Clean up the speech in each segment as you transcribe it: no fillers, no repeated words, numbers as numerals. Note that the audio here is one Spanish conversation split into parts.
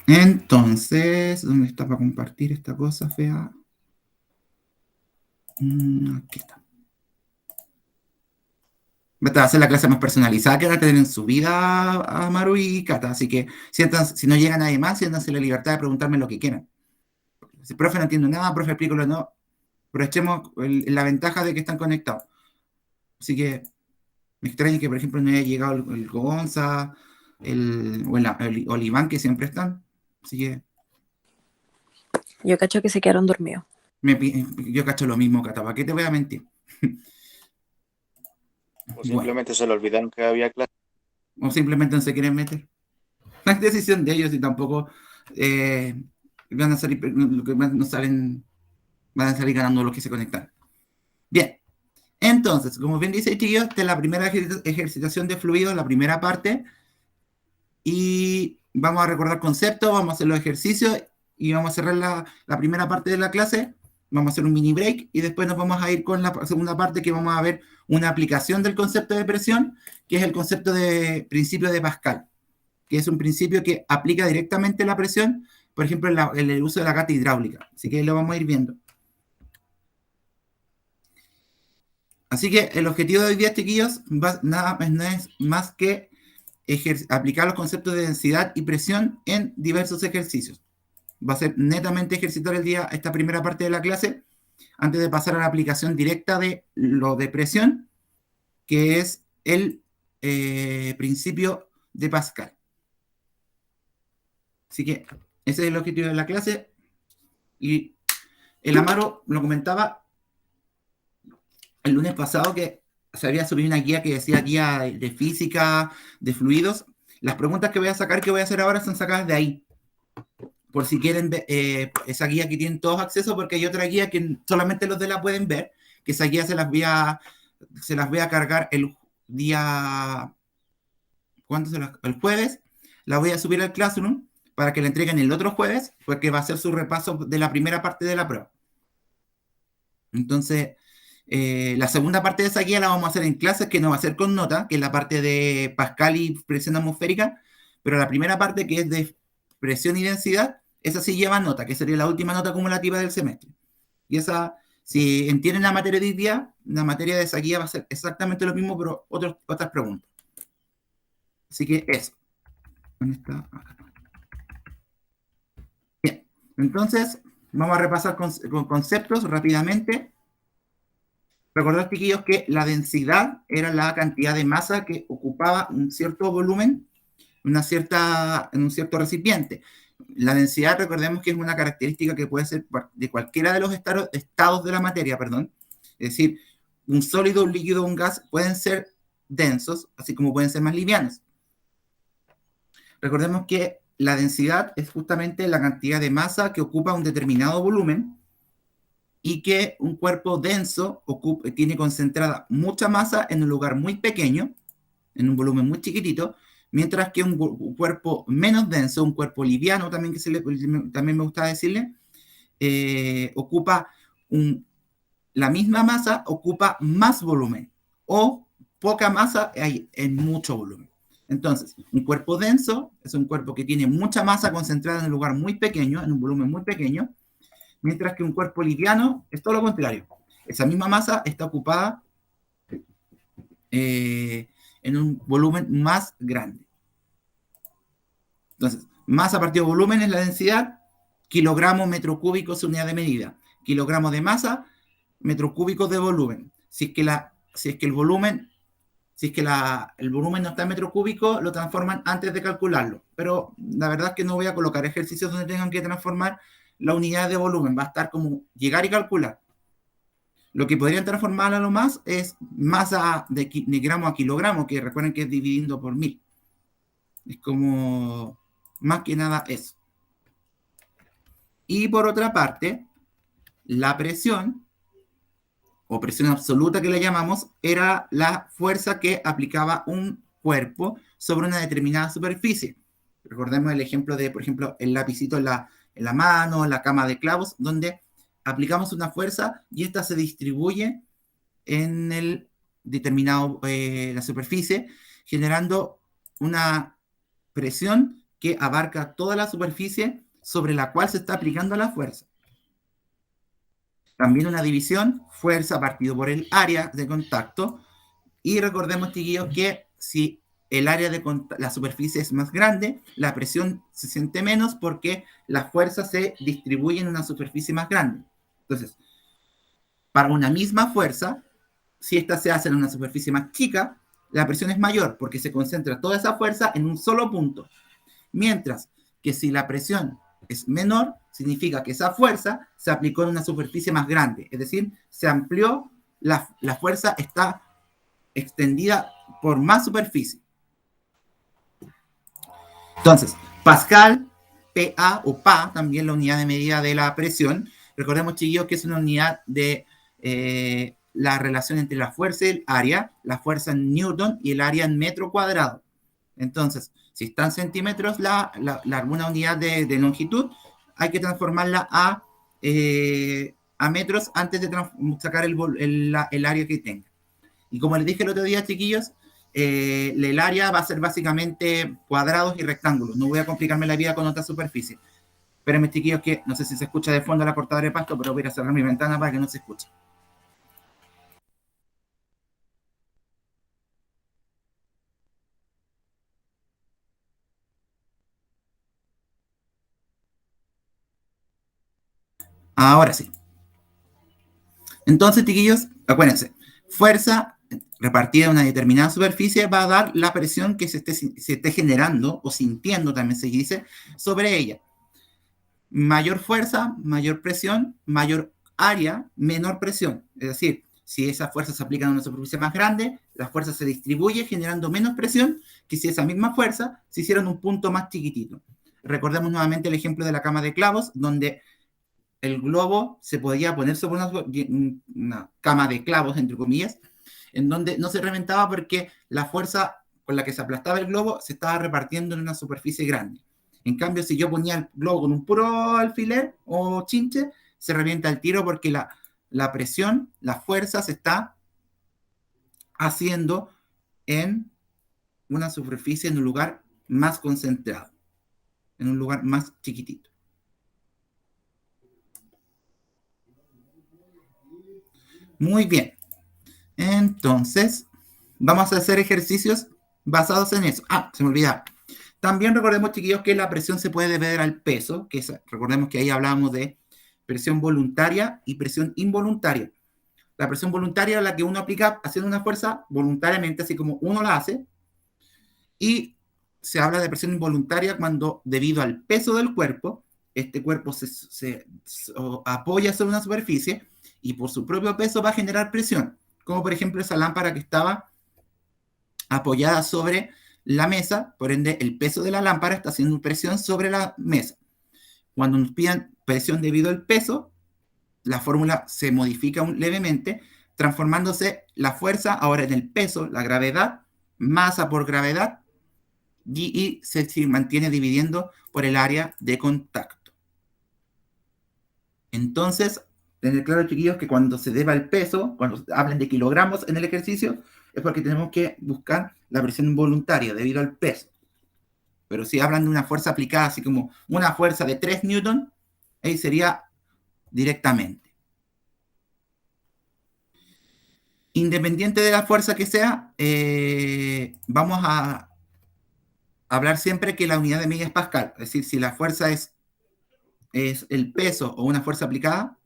Entonces, ¿dónde está para compartir esta cosa fea? Aquí está. Va a hacer la clase más personalizada que van a tener en su vida a Maru y Cata. Así que si no llega nadie más, siéntanse la libertad de preguntarme lo que quieran. Si profe no entiendo nada, profe explícalo, no. Pero echemos la ventaja de que están conectados. Así que me extraña que, por ejemplo, no haya llegado el Gonza, el Oliván, que siempre están. Así que Yo cacho que se quedaron dormidos. yo cacho lo mismo, Cata. ¿Para qué te voy a mentir? O Bueno, simplemente se le olvidaron que había clase. o simplemente no se quieren meter. No es decisión de ellos y tampoco van a salir, no salen, van a salir ganando los que se conectan. Bien, entonces, como bien dice chiquillos, esta es la primera ejercitación de fluido, la primera parte, y vamos a recordar conceptos, vamos a hacer los ejercicios y vamos a cerrar la primera parte de la clase, vamos a hacer un mini break y después nos vamos a ir con la segunda parte que vamos a ver una aplicación del concepto de presión, que es el concepto de principio de Pascal, que es un principio que aplica directamente la presión, por ejemplo, en el uso de la gata hidráulica. Así que lo vamos a ir viendo. Así que el objetivo de hoy día, chiquillos, no es más que aplicar los conceptos de densidad y presión en diversos ejercicios. Va a ser netamente ejercitar el día esta primera parte de la clase antes de pasar a la aplicación directa de lo de presión, que es el principio de Pascal. Así que ese es el objetivo de la clase. Y el Amaro lo comentaba el lunes pasado que se había subido una guía que decía guía de física, de fluidos. Las preguntas que voy a sacar, que voy a hacer ahora, son sacadas de ahí. Por si quieren ver esa guía que tienen todos acceso, porque hay otra guía que solamente los de la pueden ver, que esa guía se las voy a cargar el día, el jueves, la voy a subir al Classroom para que la entreguen el otro jueves, porque va a ser su repaso de la primera parte de la prueba. Entonces, la segunda parte de esa guía la vamos a hacer en clases, que no va a ser con nota, que es la parte de Pascal y presión atmosférica, pero la primera parte, que es de presión y densidad, esa sí lleva nota, que sería la última nota acumulativa del semestre. Y esa, si entienden la materia de hoy día, la materia de esa guía va a ser exactamente lo mismo, pero otras preguntas. Así que eso. ¿Dónde está? Acá. Bien, entonces vamos a repasar conceptos rápidamente. Recordad, chiquillos, que la densidad era la cantidad de masa que ocupaba un cierto volumen en un cierto recipiente. La densidad, recordemos que es una característica que puede ser de cualquiera de los estados de la materia, perdón. Es decir, un sólido, un líquido, un gas pueden ser densos, así como pueden ser más livianos. Recordemos que la densidad es justamente la cantidad de masa que ocupa un determinado volumen y que un cuerpo denso tiene concentrada mucha masa en un lugar muy pequeño, en un volumen muy chiquitito, mientras que un cuerpo menos denso, un cuerpo liviano también, también me gusta decirle, ocupa la misma masa, ocupa más volumen, o poca masa en mucho volumen. Entonces, un cuerpo denso es un cuerpo que tiene mucha masa concentrada en un lugar muy pequeño, en un volumen muy pequeño, mientras que un cuerpo liviano es todo lo contrario. Esa misma masa está ocupada en un volumen más grande. Entonces, masa partido volumen es la densidad, kilogramos, metro cúbico es unidad de medida. Kilogramos de masa, metros cúbicos de volumen. Si es que el volumen no está en metro cúbico, lo transforman antes de calcularlo. Pero la verdad es que no voy a colocar ejercicios donde tengan que transformar la unidad de volumen. Va a estar como llegar y calcular. Lo que podrían transformar a lo más es masa de gramo a kilogramo, que recuerden que es dividiendo por 1000. Es como más que nada eso. Y por otra parte, la presión, o presión absoluta que le llamamos, era la fuerza que aplicaba un cuerpo sobre una determinada superficie. Recordemos el ejemplo de, por ejemplo, el lapicito en la mano, la cama de clavos, donde aplicamos una fuerza y esta se distribuye en el determinado, la superficie, generando una presión que abarca toda la superficie sobre la cual se está aplicando la fuerza. También una división, fuerza partido por el área de contacto. Y recordemos, chiquillos, que si el área de la superficie es más grande, la presión se siente menos porque la fuerza se distribuye en una superficie más grande. Entonces, para una misma fuerza, si esta se hace en una superficie más chica, la presión es mayor porque se concentra toda esa fuerza en un solo punto. Mientras que si la presión es menor, significa que esa fuerza se aplicó en una superficie más grande, es decir, se amplió, la fuerza está extendida por más superficie. Entonces, Pascal, PA o PA, también la unidad de medida de la presión. Recordemos, chiquillos, que es una unidad de la relación entre la fuerza y el área, la fuerza en Newton y el área en metro cuadrado. Entonces, si está en centímetros alguna unidad de longitud, hay que transformarla a metros antes de sacar el área que tenga. Y como les dije el otro día, chiquillos, el área va a ser básicamente cuadrados y rectángulos. No voy a complicarme la vida con otra superficie. Espérenme, chiquillos, que no sé si se escucha de fondo la cortadora de pasto, pero voy a cerrar mi ventana para que no se escuche. Ahora sí. Entonces, chiquillos, acuérdense, fuerza repartida en una determinada superficie va a dar la presión que se esté generando, o sintiendo también se dice, sobre ella. Mayor fuerza, mayor presión, mayor área, menor presión. Es decir, si esa fuerza se aplica en una superficie más grande, la fuerza se distribuye generando menos presión que si esa misma fuerza se hiciera en un punto más chiquitito. Recordemos nuevamente el ejemplo de la cama de clavos, donde el globo se podía poner sobre una cama de clavos, entre comillas, en donde no se reventaba porque la fuerza con la que se aplastaba el globo se estaba repartiendo en una superficie grande. En cambio, si yo ponía el globo con un puro alfiler o chinche, se revienta el tiro porque la presión, la fuerza se está haciendo en una superficie, en un lugar más concentrado, en un lugar más chiquitito. Muy bien. Entonces, vamos a hacer ejercicios basados en eso. Ah, se me olvidaba. También recordemos, chiquillos, que la presión se puede deber al peso, que recordemos que ahí hablábamos de presión voluntaria y presión involuntaria. La presión voluntaria es la que uno aplica haciendo una fuerza voluntariamente, así como uno la hace, y se habla de presión involuntaria cuando, debido al peso del cuerpo, este cuerpo se apoya sobre una superficie y por su propio peso va a generar presión, como por ejemplo esa lámpara que estaba apoyada sobre la mesa, por ende el peso de la lámpara está haciendo presión sobre la mesa. Cuando nos pidan presión debido al peso, la fórmula se modifica levemente, transformándose la fuerza ahora en el peso, la gravedad, masa por gravedad, y se mantiene dividiendo por el área de contacto. Entonces, tener claro, chiquillos, que cuando se deba el peso, cuando hablen de kilogramos en el ejercicio, es porque tenemos que buscar la presión involuntaria debido al peso. Pero si hablan de una fuerza aplicada, así como una fuerza de 3 newton, ahí sería directamente. Independiente de la fuerza que sea, vamos a hablar siempre que la unidad de medida es Pascal. Es decir, si la fuerza es el peso o una fuerza aplicada,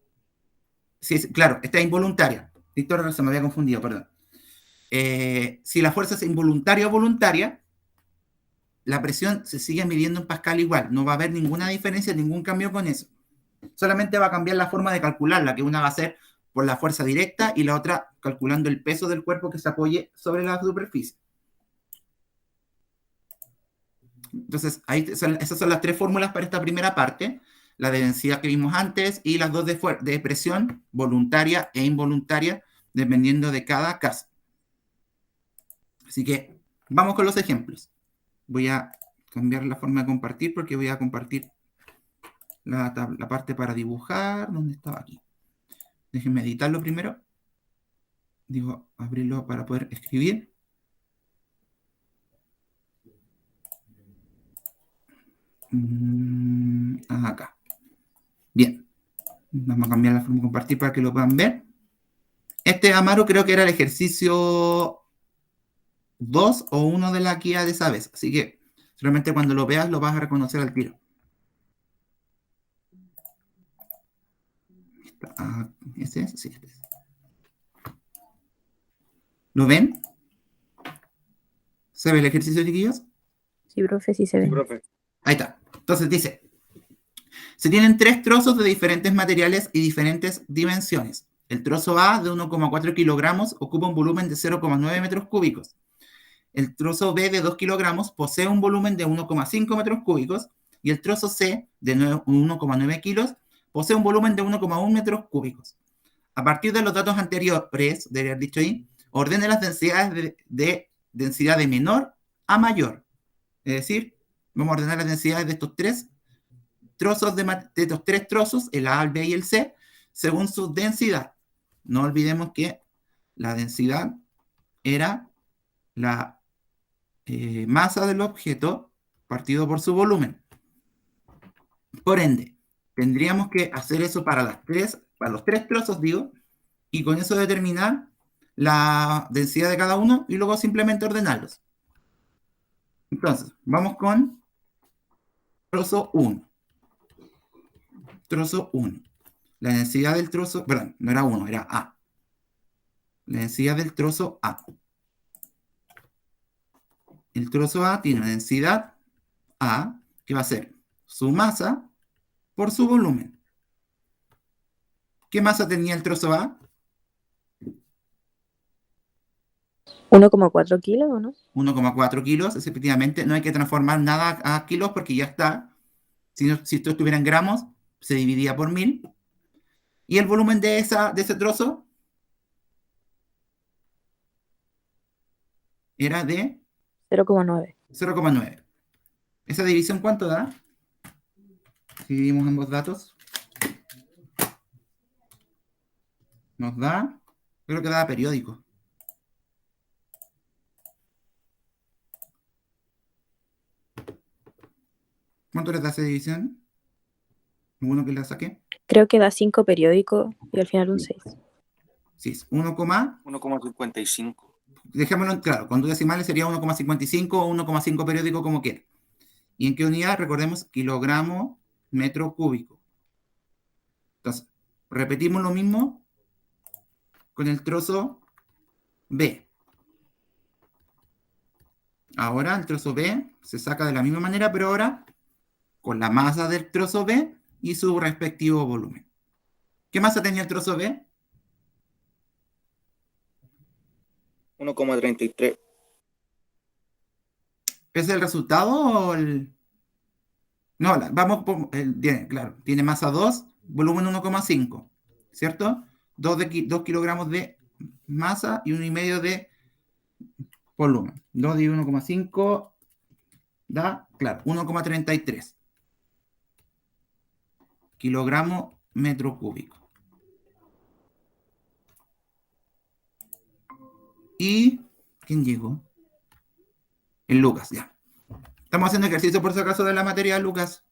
claro, está involuntaria. Víctor, se me había confundido, perdón. Si la fuerza es involuntaria o voluntaria, la presión se sigue midiendo en Pascal igual. No va a haber ninguna diferencia, ningún cambio con eso. Solamente va a cambiar la forma de calcularla, que una va a ser por la fuerza directa y la otra calculando el peso del cuerpo que se apoye sobre la superficie. Entonces, esas son las tres fórmulas para esta primera parte, la de densidad que vimos antes y las dos de presión voluntaria e involuntaria, dependiendo de cada caso. Así que vamos con los ejemplos. Voy a cambiar la forma de compartir porque voy a compartir la parte para dibujar. ¿Dónde estaba? Aquí. Déjenme editarlo primero. Digo, abrirlo para poder escribir. Acá. Bien. Vamos a cambiar la forma de compartir para que lo puedan ver. Este, Amaro, creo que era el ejercicio 2 o 1 de la guía de esa vez. Así que solamente cuando lo veas lo vas a reconocer al tiro. ¿Ese es? Sí, este es. ¿Lo ven? ¿Se ve el ejercicio, chiquillos? Sí, profe, sí se ve. Sí, profe. Ahí está. Entonces dice, se tienen 3 trozos de diferentes materiales y diferentes dimensiones. El trozo A de 1,4 kilogramos ocupa un volumen de 0,9 metros cúbicos. El trozo B de 2 kilogramos posee un volumen de 1,5 metros cúbicos y el trozo C de 1,9 kilos posee un volumen de 1,1 metros cúbicos. A partir de los datos anteriores, debería haber dicho ahí, ordene las densidades de densidad de menor a mayor. Es decir, vamos a ordenar las densidades de estos 3 trozos, el A, el B y el C, según su densidad. No olvidemos que la densidad era la masa del objeto partido por su volumen. Por ende, tendríamos que hacer eso para los 3 trozos, digo, y con eso determinar la densidad de cada uno y luego simplemente ordenarlos. Entonces, vamos con trozo 1. Trozo 1. La densidad del trozo, perdón, no era 1, era A. La densidad del trozo A. El trozo A tiene una densidad A, que va a ser su masa por su volumen. ¿Qué masa tenía el trozo A? 1,4 kilos, ¿o no? 1,4 kilos, efectivamente. No hay que transformar nada a kilos porque ya está. Si esto estuviera en gramos, se dividía por 1000. ¿Y el volumen de ese trozo? Era de 0,9. 0,9. ¿Esa división cuánto da? Si dividimos ambos datos. Nos da, creo que da periódico. ¿Cuánto les da esa división? ¿Uno que la saqué? Creo que da 5 periódicos y al final un 6. Sí, es 1,55. dejémoslo en claro, con dos decimales sería 1,55 o 1,5 periódico como quiera. ¿Y en qué unidad? Recordemos, kilogramo metro cúbico. Entonces, repetimos lo mismo con el trozo B. Ahora el trozo B se saca de la misma manera, pero ahora con la masa del trozo B y su respectivo volumen. ¿Qué masa tenía el trozo B? 1,33. ¿Es el resultado o el...? No, vamos por... claro, tiene masa 2, volumen 1,5, ¿cierto? 2 kilogramos de masa y 1,5 de volumen. 2 de 1,5 da, claro, 1,33 kilogramos metro cúbico. ¿Y quién llegó? El Lucas, ya. Estamos haciendo ejercicio por si acaso de la materia, Lucas.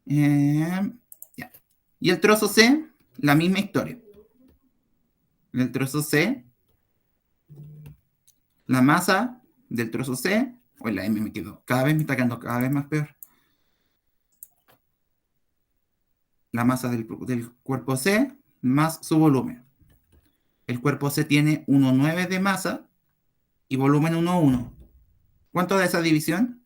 Ya. Y el trozo C, la misma historia. En el trozo C, la masa del trozo C, o la M me quedó, cada vez me está quedando cada vez más peor. La masa del cuerpo C más su volumen. El cuerpo C tiene 1,9 de masa y volumen 1,1. ¿Cuánto da esa división?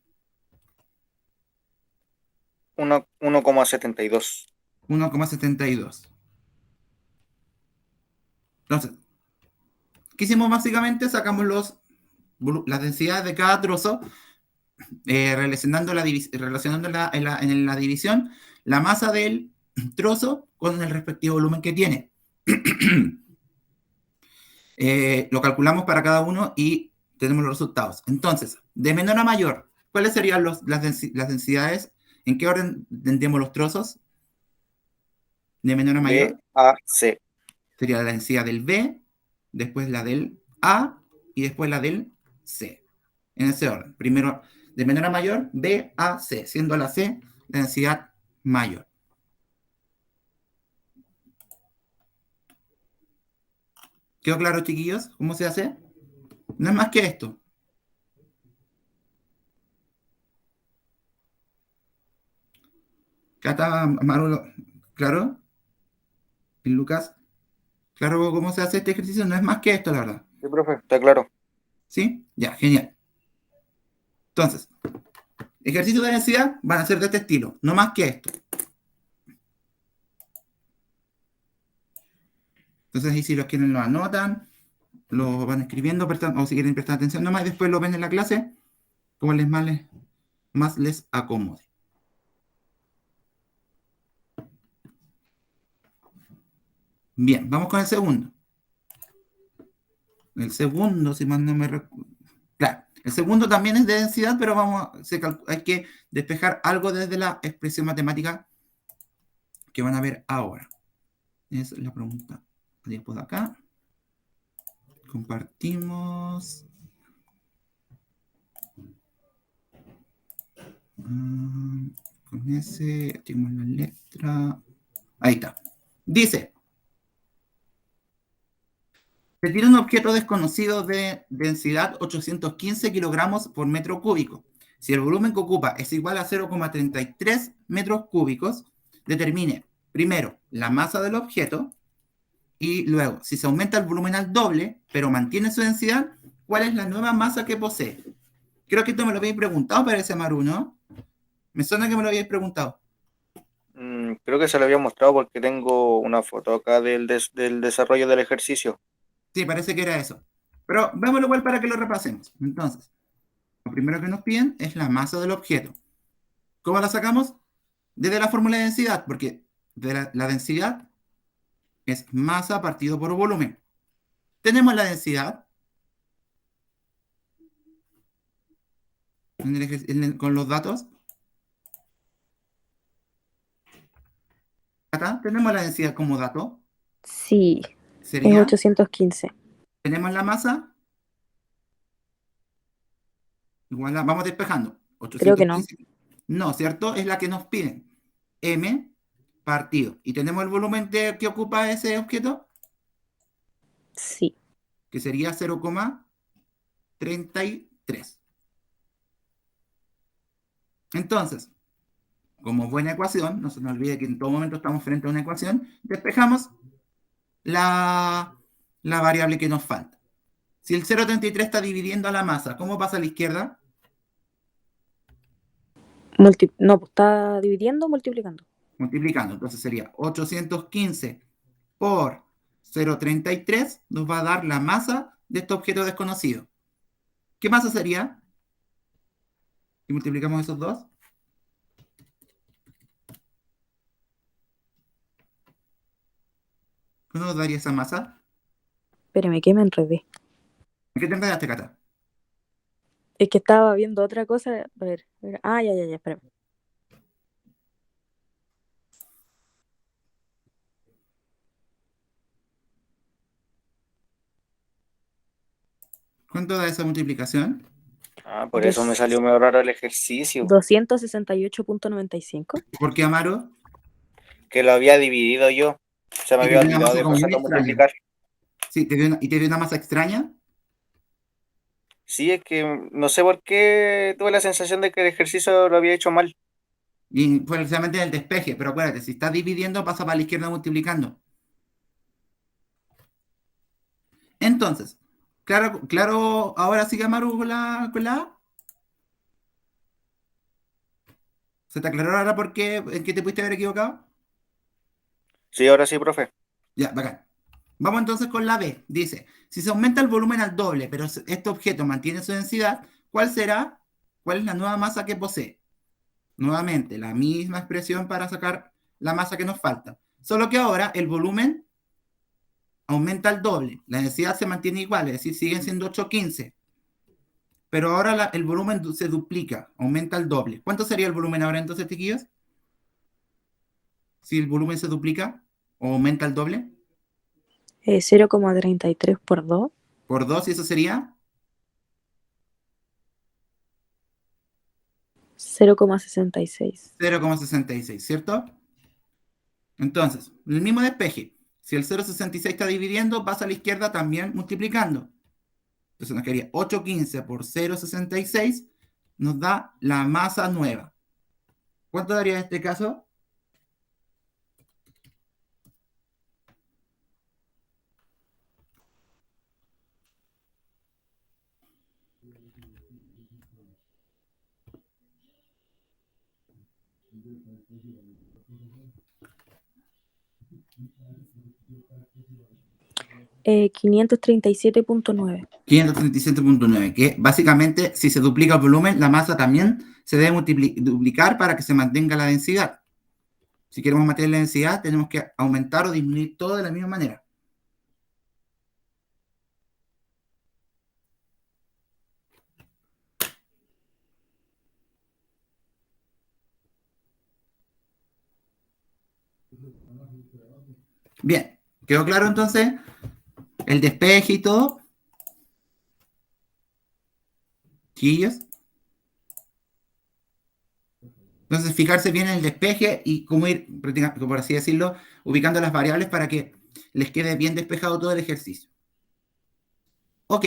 1,72. 1,72. Entonces, ¿qué hicimos básicamente? Sacamos las densidades de cada trozo, relacionando en la división la masa del trozo con el respectivo volumen que tiene. Lo calculamos para cada uno y tenemos los resultados. Entonces, de menor a mayor, ¿cuáles serían las densidades? ¿En qué orden tendríamos los trozos? De menor a mayor. B, A, C. Sería la densidad del B, después la del A y después la del C. En ese orden. Primero de menor a mayor, B a C, siendo la C la densidad mayor. ¿Quedó claro, chiquillos? ¿Cómo se hace? No es más que esto. Cata, Maru, ¿claro? ¿Y Lucas? ¿Claro cómo se hace este ejercicio? No es más que esto, la verdad. Sí, profe, está claro. ¿Sí? Ya, genial. Entonces, ejercicios de densidad van a ser de este estilo, no más que esto. Entonces, ahí si los quieren lo anotan, lo van escribiendo, o si quieren prestar atención nomás, y después lo ven en la clase, como más les acomode. Bien, vamos con el segundo. El segundo, si más no me recuerdo. Claro, el segundo también es de densidad, pero hay que despejar algo desde la expresión matemática que van a ver ahora. Es la pregunta. Después de acá. Compartimos. Con ese, tenemos la letra. Ahí está. Dice, se tiene un objeto desconocido de densidad 815 kilogramos por metro cúbico. Si el volumen que ocupa es igual a 0,33 metros cúbicos, determine primero la masa del objeto y luego, si se aumenta el volumen al doble, pero mantiene su densidad, ¿cuál es la nueva masa que posee? Creo que esto me lo habéis preguntado, parece, Maru, ¿no? Me suena que me lo habéis preguntado. Creo que se lo había mostrado porque tengo una foto acá del desarrollo del ejercicio. Sí, parece que era eso. Pero veámoslo igual para que lo repasemos. Entonces, lo primero que nos piden es la masa del objeto. ¿Cómo la sacamos? Desde la fórmula de densidad, porque la densidad es masa partido por volumen. Tenemos la densidad con los datos. Acá tenemos la densidad como dato. Sí, es Sería, 815. tenemos la masa. Igual vamos despejando. Creo que no. 815. No, ¿cierto? Es la que nos piden. M partido. ¿Y tenemos el volumen que ocupa ese objeto? Sí. Que sería 0,33. Entonces, como buena ecuación, no se nos olvide que en todo momento estamos frente a una ecuación, despejamos la variable que nos falta. Si el 0,33 está dividiendo a la masa, ¿cómo pasa a la izquierda? No, pues está dividiendo o multiplicando. Multiplicando. Entonces sería 815 por 0,33 nos va a dar la masa de este objeto desconocido. ¿Qué masa sería? Si multiplicamos esos dos. ¿Qué nos daría esa masa? Espérame, que me enredé. ¿En qué te enredaste, Cata? Es que estaba viendo otra cosa. A ver. Ah, ya, espérame. ¿Cuánto da esa multiplicación? Por eso me salió medio raro el ejercicio. 268.95. ¿Por qué, Amaro? Que lo había dividido yo. Se me Y te había dio una olvidado masa de como pasar muy a extraña. multiplicar. Sí, ¿y te dio una masa extraña? Sí, es que no sé por qué tuve la sensación de que el ejercicio lo había hecho mal. Y fue precisamente en el despeje, pero acuérdate, si estás dividiendo, pasa para la izquierda multiplicando. Entonces, claro, ahora sigue Amaru con la A. ¿Se te aclaró ahora en qué te pudiste haber equivocado? Sí, ahora sí, profe. Ya, bacán. Vamos entonces con la B. Dice, si se aumenta el volumen al doble, pero este objeto mantiene su densidad, ¿cuál será? ¿Cuál es la nueva masa que posee? Nuevamente, la misma expresión para sacar la masa que nos falta. Solo que ahora el volumen aumenta al doble. La densidad se mantiene igual, es decir, siguen siendo 815. Pero ahora el volumen se duplica, aumenta al doble. ¿Cuánto sería el volumen ahora entonces, chiquillos? Si el volumen se duplica o aumenta al doble. 0,33 por 2. Por 2, y eso sería 0,66. 0,66, ¿cierto? Entonces, el mismo despeje. Si el 0,66 está dividiendo, vas a la izquierda también multiplicando. Entonces nos quedaría 815 por 0,66, nos da la masa nueva. ¿Cuánto daría en este caso? Eh, 537,9. 537,9, que básicamente si se duplica el volumen, la masa también se debe duplicar para que se mantenga la densidad. Si queremos mantener la densidad, tenemos que aumentar o disminuir todo de la misma manera. Bien, ¿quedó claro entonces el despeje y todo? Chiquillos. Entonces, fijarse bien en el despeje y cómo ir, por así decirlo, ubicando las variables para que les quede bien despejado todo el ejercicio. Ok,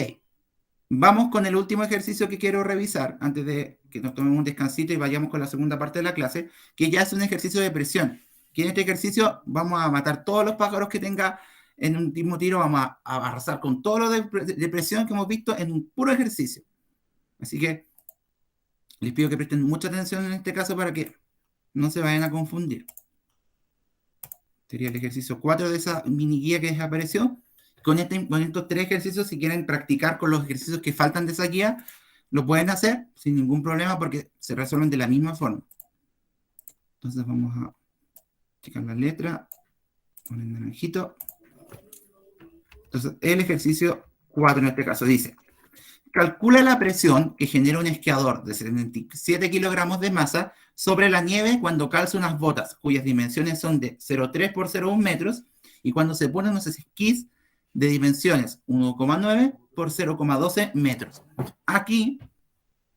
vamos con el último ejercicio que quiero revisar antes de que nos tomemos un descansito y vayamos con la segunda parte de la clase, que ya es un ejercicio de presión. Que en este ejercicio vamos a matar todos los pájaros que tenga en un mismo tiro, vamos a arrasar con todo lo de presión que hemos visto en un puro ejercicio. Así que les pido que presten mucha atención en este caso para que no se vayan a confundir. Sería el ejercicio 4 de esa mini guía que desapareció. Con estos 3 ejercicios, si quieren practicar con los ejercicios que faltan de esa guía, lo pueden hacer sin ningún problema porque se resuelven de la misma forma. Entonces vamos a checar la letra con el naranjito. Entonces el ejercicio 4 en este caso dice: calcula la presión que genera un esquiador de 77 kilogramos de masa sobre la nieve cuando calza unas botas cuyas dimensiones son de 0,3 por 0,1 metros y cuando se ponen unos esquís de dimensiones 1,9 por 0,12 metros. Aquí,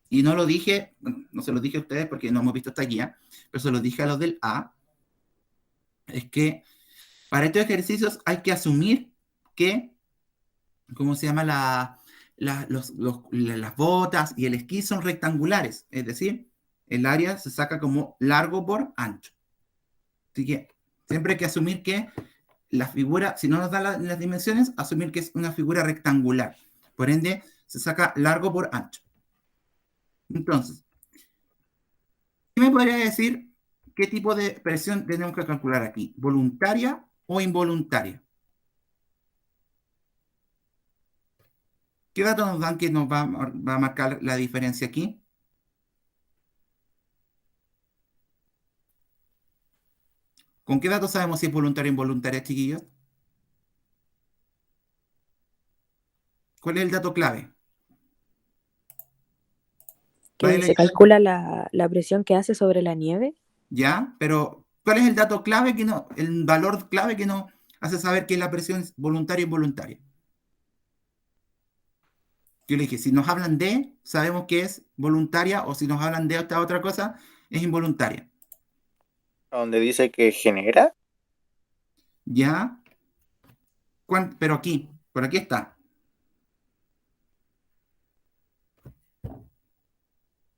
y no lo dije, no se lo dije a ustedes porque no hemos visto esta guía, pero se lo dije a los del A, es que para estos ejercicios hay que asumir que, ¿cómo se llama? Las botas y el esquí son rectangulares, es decir, el área se saca como largo por ancho. Así que siempre hay que asumir que la figura, si no nos dan las dimensiones, asumir que es una figura rectangular. Por ende, se saca largo por ancho. Entonces, ¿qué me podría decir qué tipo de presión tenemos que calcular aquí? ¿Voluntaria o involuntaria? ¿Qué datos nos dan que nos va a marcar la diferencia aquí? ¿Con qué datos sabemos si es voluntaria o involuntaria, chiquillos? ¿Cuál es el dato clave? Que se calcula la presión que hace sobre la nieve. Ya, pero ¿cuál es el dato clave que no, el valor clave que nos hace saber que la presión es voluntaria o involuntaria? Yo le dije, si nos hablan de, sabemos que es voluntaria, o si nos hablan de esta otra cosa, es involuntaria. Donde dice que genera. ¿Ya? Pero aquí, por aquí está.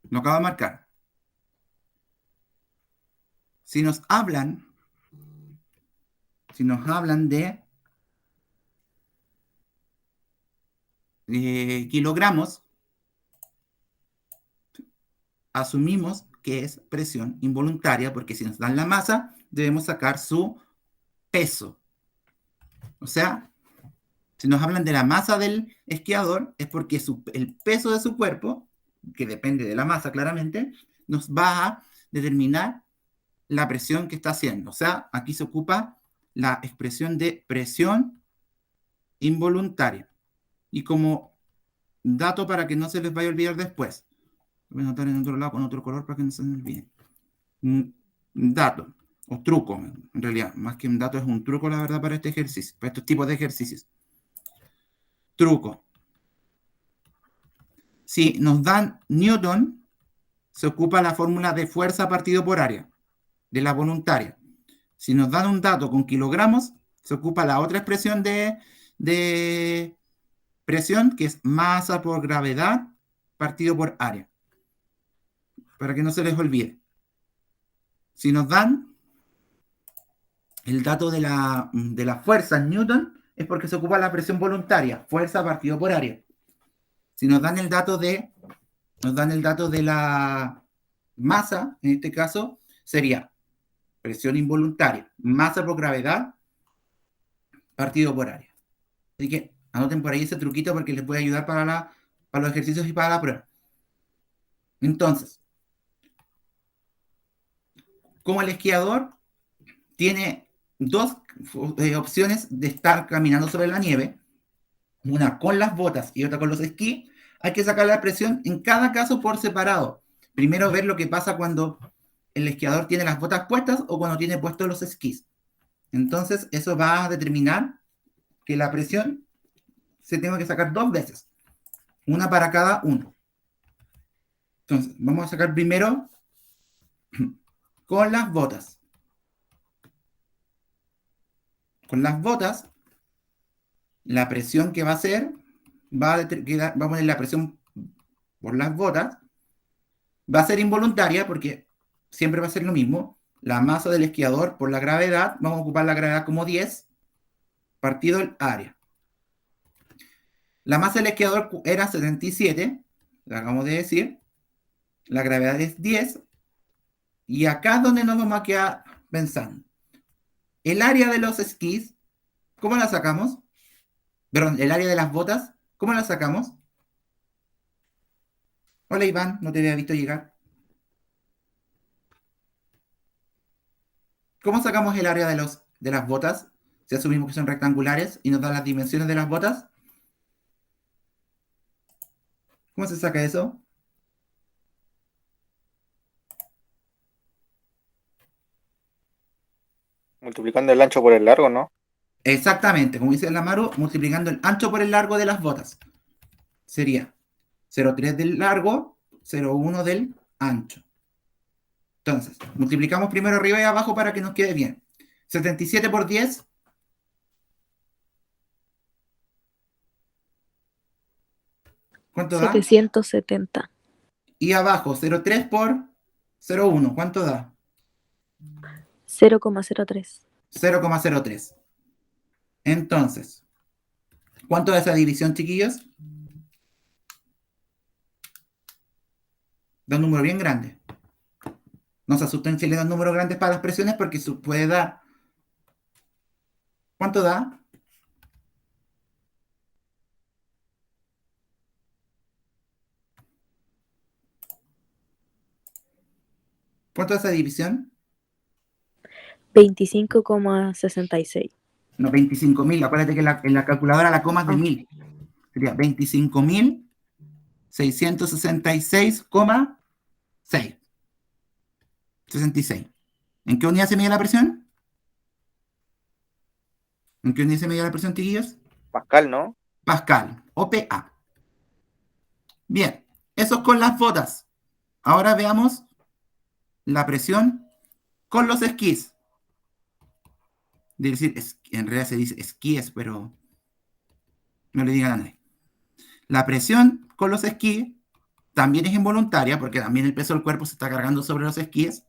Lo acabo de marcar. Si nos hablan de kilogramos, asumimos que es presión involuntaria, porque si nos dan la masa, debemos sacar su peso. O sea, si nos hablan de la masa del esquiador, es porque el peso de su cuerpo, que depende de la masa claramente, nos va a determinar la presión que está haciendo. O sea, aquí se ocupa la expresión de presión involuntaria. Y como dato para que no se les vaya a olvidar después, voy a anotar en otro lado con otro color para que no se me olvide. Dato, o truco, en realidad, más que un dato es un truco, la verdad, para este ejercicio, para estos tipos de ejercicios. Truco. Si nos dan Newton, se ocupa la fórmula de fuerza partido por área, de la voluntaria. Si nos dan un dato con kilogramos, se ocupa la otra expresión de presión, que es masa por gravedad partido por área, para que no se les olvide. Si nos dan el dato de la fuerza en Newton, es porque se ocupa la presión voluntaria, fuerza partido por área. Si nos dan el dato de la masa, en este caso, sería presión involuntaria, masa por gravedad partido por área. Así que anoten por ahí ese truquito porque les puede ayudar para los ejercicios y para la prueba. Entonces, como el esquiador tiene dos opciones de estar caminando sobre la nieve, una con las botas y otra con los esquís, hay que sacar la presión en cada caso por separado. Primero ver lo que pasa cuando el esquiador tiene las botas puestas o cuando tiene puestos los esquís. Entonces, eso va a determinar que la presión se tenga que sacar dos veces, una para cada uno. Entonces, vamos a sacar primero con las botas. Con las botas, la presión que va a hacer, va a poner la presión por las botas, va a ser involuntaria porque siempre va a ser lo mismo. La masa del esquiador por la gravedad, vamos a ocupar la gravedad como 10 partido el área. La masa del esquiador era 77, lo acabamos de decir. La gravedad es 10. Y acá es donde nos vamos a quedar pensando. El área de los esquís, ¿cómo la sacamos? Perdón, el área de las botas, ¿cómo la sacamos? Hola Iván, no te había visto llegar. ¿Cómo sacamos el área de las botas? Si asumimos que son rectangulares y nos dan las dimensiones de las botas. ¿Cómo se saca eso? Multiplicando el ancho por el largo, ¿no? Exactamente, como dice la Maru, multiplicando el ancho por el largo de las botas. Sería 0,3 del largo, 0,1 del ancho. Entonces, multiplicamos primero arriba y abajo para que nos quede bien. 77 por 10. ¿Cuánto da? 770. Y abajo, 0,3 por 0,1. ¿Cuánto da? 0,03. 0,03. Entonces, ¿cuánto da esa división, chiquillos? Da un número bien grande. No se asusten si le dan números grandes para las presiones porque puede dar. ¿Cuánto da? ¿Cuánto da esa división? 25,66. No, 25.000. Acuérdate que en la calculadora la coma es de 1000. Sería 25.666,6. 66. ¿En qué unidad se mide la presión? ¿En qué unidad se mide la presión, chiquillos? Pascal, ¿no? Pascal, o PA. Bien, eso es con las botas. Ahora veamos la presión con los esquís. De decir, en realidad se dice esquíes, pero no le digan a nadie. La presión con los esquís también es involuntaria, porque también el peso del cuerpo se está cargando sobre los esquíes.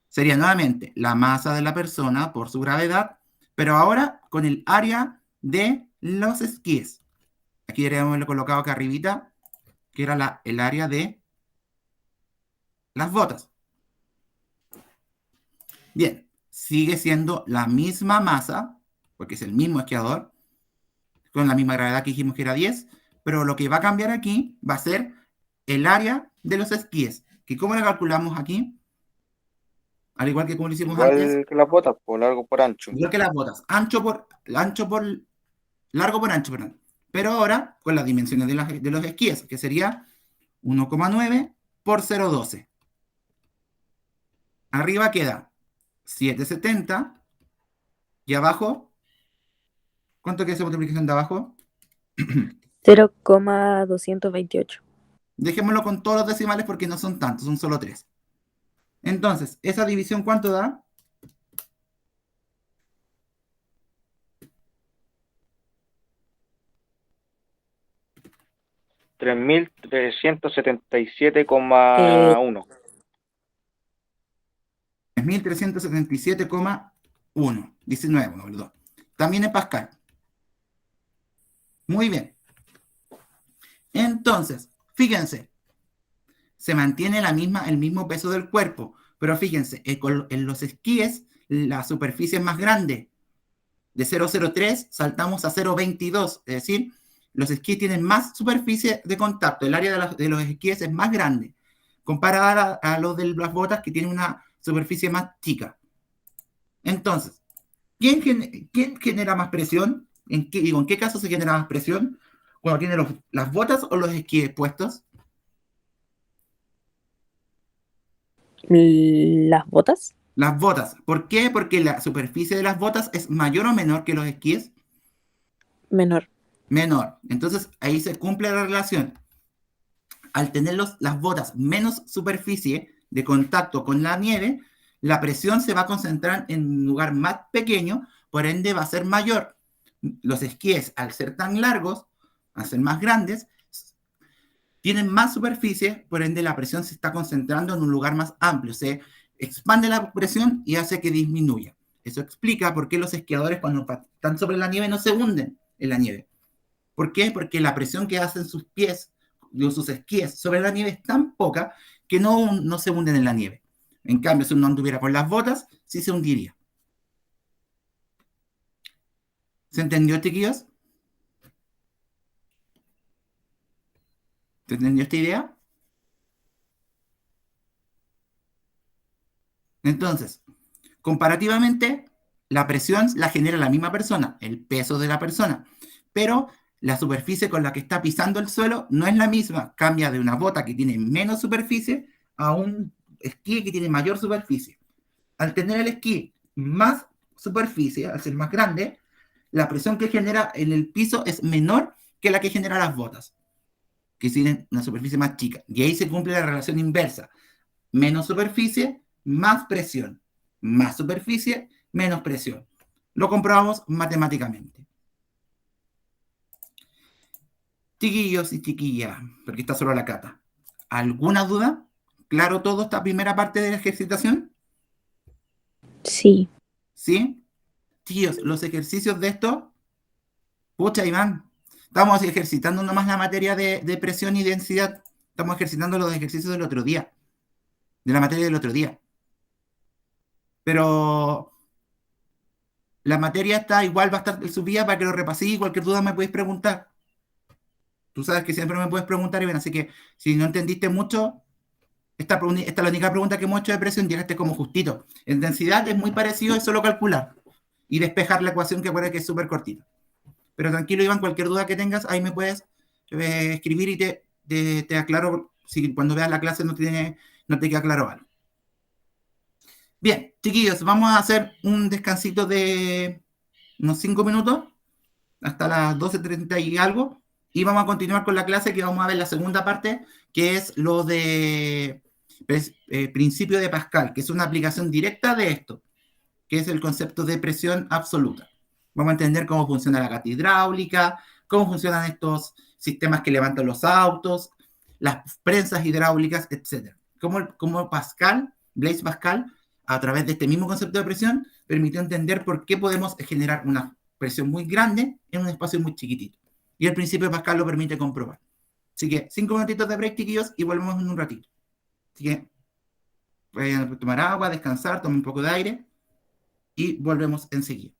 Sería nuevamente la masa de la persona por su gravedad, pero ahora con el área de los esquíes. Aquí deberíamos haberlo colocado acá arribita, que era el área de las botas. Bien, sigue siendo la misma masa, porque es el mismo esquiador, con la misma gravedad que dijimos que era 10, pero lo que va a cambiar aquí va a ser el área de los esquíes, que ¿cómo la calculamos aquí? Al igual que como lo hicimos antes, Igual que las botas, por largo por ancho. igual que las botas, largo por ancho, perdón. Pero ahora con las dimensiones de los esquíes, que sería 1,9 por 0,12. Arriba queda 770 y abajo, ¿cuánto queda esa multiplicación de abajo? 0,228. Dejémoslo con todos los decimales porque no son tantos, son solo 3. Entonces, ¿esa división cuánto da? Eh, 3.377,1. 3.377,1. 19, perdón. También en Pascal. Muy bien. Entonces, fíjense, se mantiene el mismo peso del cuerpo, pero fíjense, en los esquíes la superficie es más grande. De 0,03 saltamos a 0,22, es decir, los esquíes tienen más superficie de contacto, el área de los esquíes es más grande, comparada a los de las botas que tienen una superficie más chica. Entonces, ¿quién genera más presión? ¿En qué caso se genera más presión? ¿Cuando tiene las botas o los esquíes puestos? las botas, Las botas. ¿Por qué? Porque la superficie de las botas es mayor o menor que los esquíes. menor. Menor. Entonces ahí se cumple la relación. Al tener las botas menos superficie de contacto con la nieve, la presión se va a concentrar en un lugar más pequeño, por ende va a ser mayor. Los esquíes, al ser tan largos, al ser más grandes, tienen más superficie, por ende la presión se está concentrando en un lugar más amplio. Se expande la presión y hace que disminuya. Eso explica por qué los esquiadores cuando están sobre la nieve no se hunden en la nieve. ¿Por qué? Porque la presión que hacen sus pies, sus esquíes sobre la nieve es tan poca que no se hunden en la nieve. En cambio, si uno anduviera con las botas, sí se hundiría. ¿Se entendió, chiquillos? ¿Se entendió esta idea? Entonces, comparativamente, la presión la genera la misma persona, el peso de la persona, pero la superficie con la que está pisando el suelo no es la misma. Cambia de una bota que tiene menos superficie a un esquí que tiene mayor superficie. Al tener el esquí más superficie, al ser más grande, la presión que genera en el piso es menor que la que genera las botas, que tienen una superficie más chica. Y ahí se cumple la relación inversa. Menos superficie, más presión. Más superficie, menos presión. Lo comprobamos matemáticamente. Chiquillos y chiquillas, porque está solo la cata. ¿Alguna duda? ¿Claro todo esta primera parte de la ejercitación? Sí, ¿Sí? Chiquillos, los ejercicios de esto, pucha, Iván, estamos ejercitando nomás la materia de presión y densidad. Estamos ejercitando los ejercicios del otro día, de la materia del otro día. Pero la materia está igual, va a estar subida para que lo repasé. Cualquier duda me podéis preguntar. Tú sabes que siempre me puedes preguntar, Iván, así que si no entendiste mucho, esta es la única pregunta que hemos hecho de presión, llegaste como justito. En densidad es muy parecido, es solo calcular y despejar la ecuación que acuerda que es súper cortita. Pero tranquilo, Iván, cualquier duda que tengas, ahí me puedes escribir y te aclaro si cuando veas la clase no te queda claro algo. Bien, chiquillos, vamos a hacer un descansito de unos 5 minutos hasta las 12:30 y algo. Y vamos a continuar con la clase que vamos a ver la segunda parte, que es lo de principio de Pascal, que es una aplicación directa de esto, que es el concepto de presión absoluta. Vamos a entender cómo funciona la gata hidráulica, cómo funcionan estos sistemas que levantan los autos, las prensas hidráulicas, etc. Cómo Pascal, Blaise Pascal, a través de este mismo concepto de presión, permitió entender por qué podemos generar una presión muy grande en un espacio muy chiquitito. Y el principio de Pascal lo permite comprobar. Así que 5 minutitos de break, chiquillos, y volvemos en un ratito. Así que vayan a tomar agua, descansar, tomen un poco de aire y volvemos enseguida.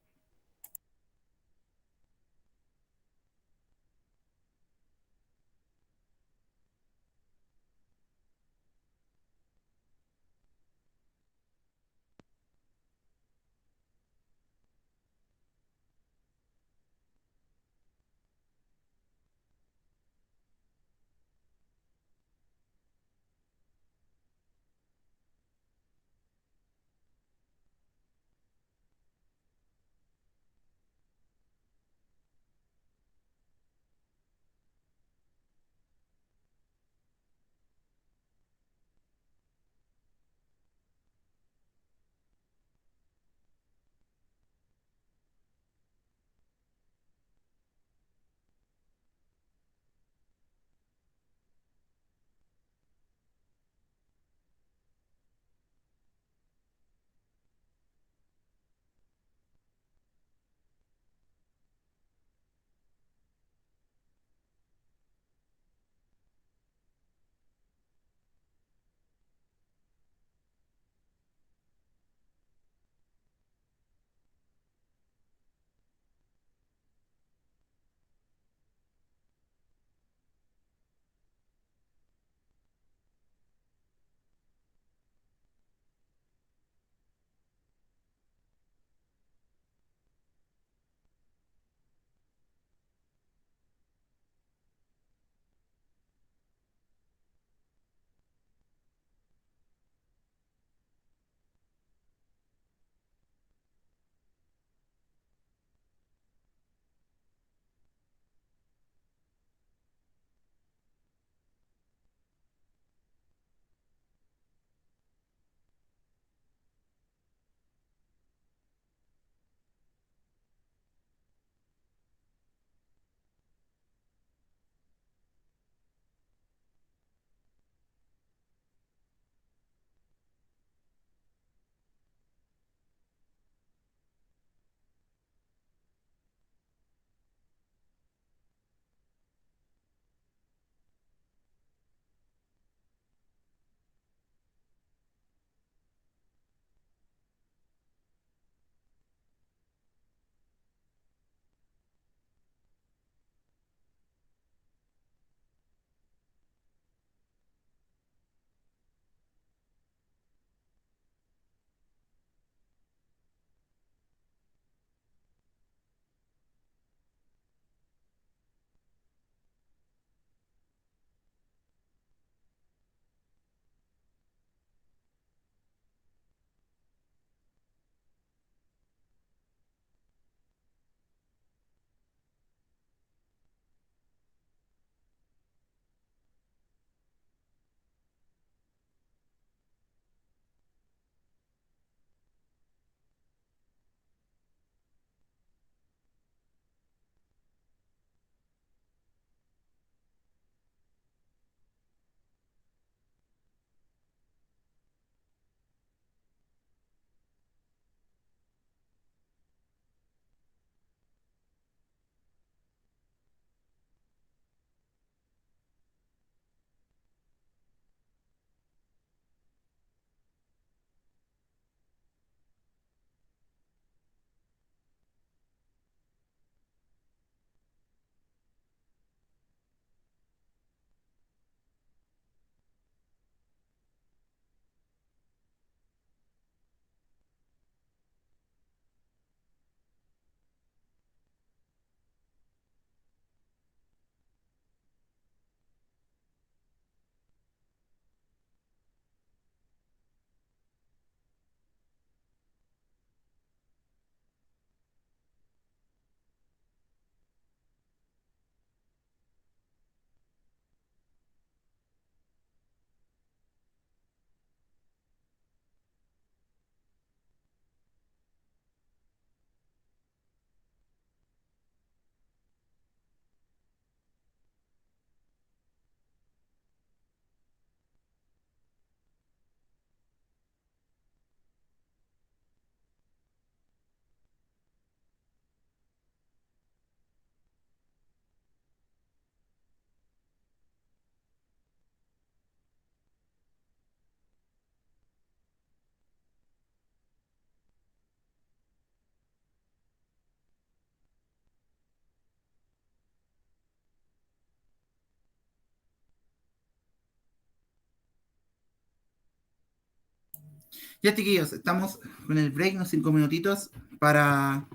Ya, chiquillos, estamos con el break, unos 5 minutitos para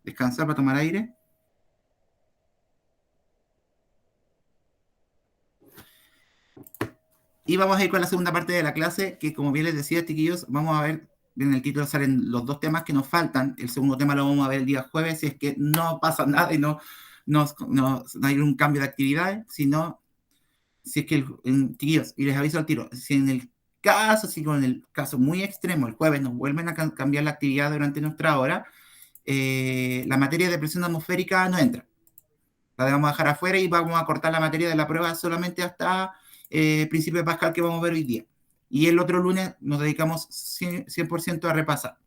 descansar, para tomar aire. Y vamos a ir con la segunda parte de la clase, que como bien les decía, chiquillos, vamos a ver, en el título salen los 2 temas que nos faltan. El segundo tema lo vamos a ver el día jueves, si es que no pasa nada y no hay un cambio de actividades, sino, si es que, chiquillos, y les aviso al tiro, si en el caso, si con el caso muy extremo, el jueves nos vuelven a cambiar la actividad durante nuestra hora, la materia de presión atmosférica no entra. La vamos a dejar afuera y vamos a cortar la materia de la prueba solamente hasta principio de Pascal que vamos a ver hoy día. Y el otro lunes nos dedicamos 100% a repasar.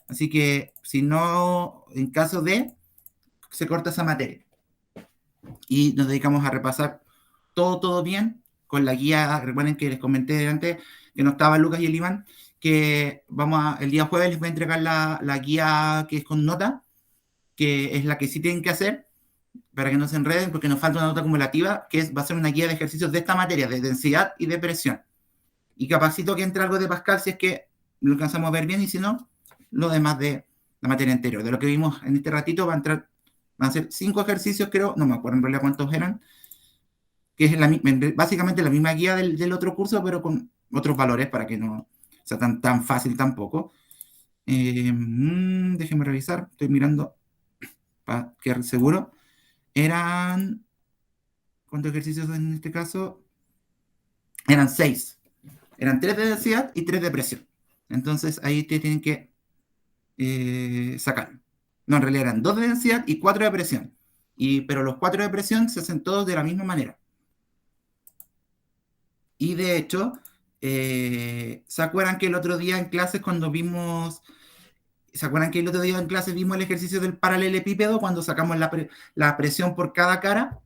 Así que si no, en caso de, se corta esa materia. Y nos dedicamos a repasar todo bien con la guía. Recuerden que les comenté antes que no estaba Lucas y el Iván, que el día jueves les voy a entregar la guía que es con nota, que es la que sí tienen que hacer para que no se enreden, porque nos falta una nota acumulativa, que va a ser una guía de ejercicios de esta materia, de densidad y de presión. Y capacito que entre algo de Pascal si es que lo alcanzamos a ver bien, y si no, lo demás de la materia anterior. De lo que vimos en este ratito van a ser 5 ejercicios, creo, no me acuerdo en realidad cuántos eran, que es básicamente la misma guía del otro curso, pero con otros valores para que no sea tan fácil tampoco. Déjenme revisar, estoy mirando para quedar seguro. Eran, ¿cuántos ejercicios en este caso? Eran 6. Eran 3 de densidad y 3 de presión. Entonces ahí te tienen que sacar. No, en realidad eran 2 de densidad y 4 de presión. Pero los 4 de presión se hacen todos de la misma manera. Y de hecho, ¿se acuerdan que el otro día en clases cuando vimos... ¿Se acuerdan que el otro día en clases vimos el ejercicio del paralelepípedo cuando sacamos la presión por cada cara?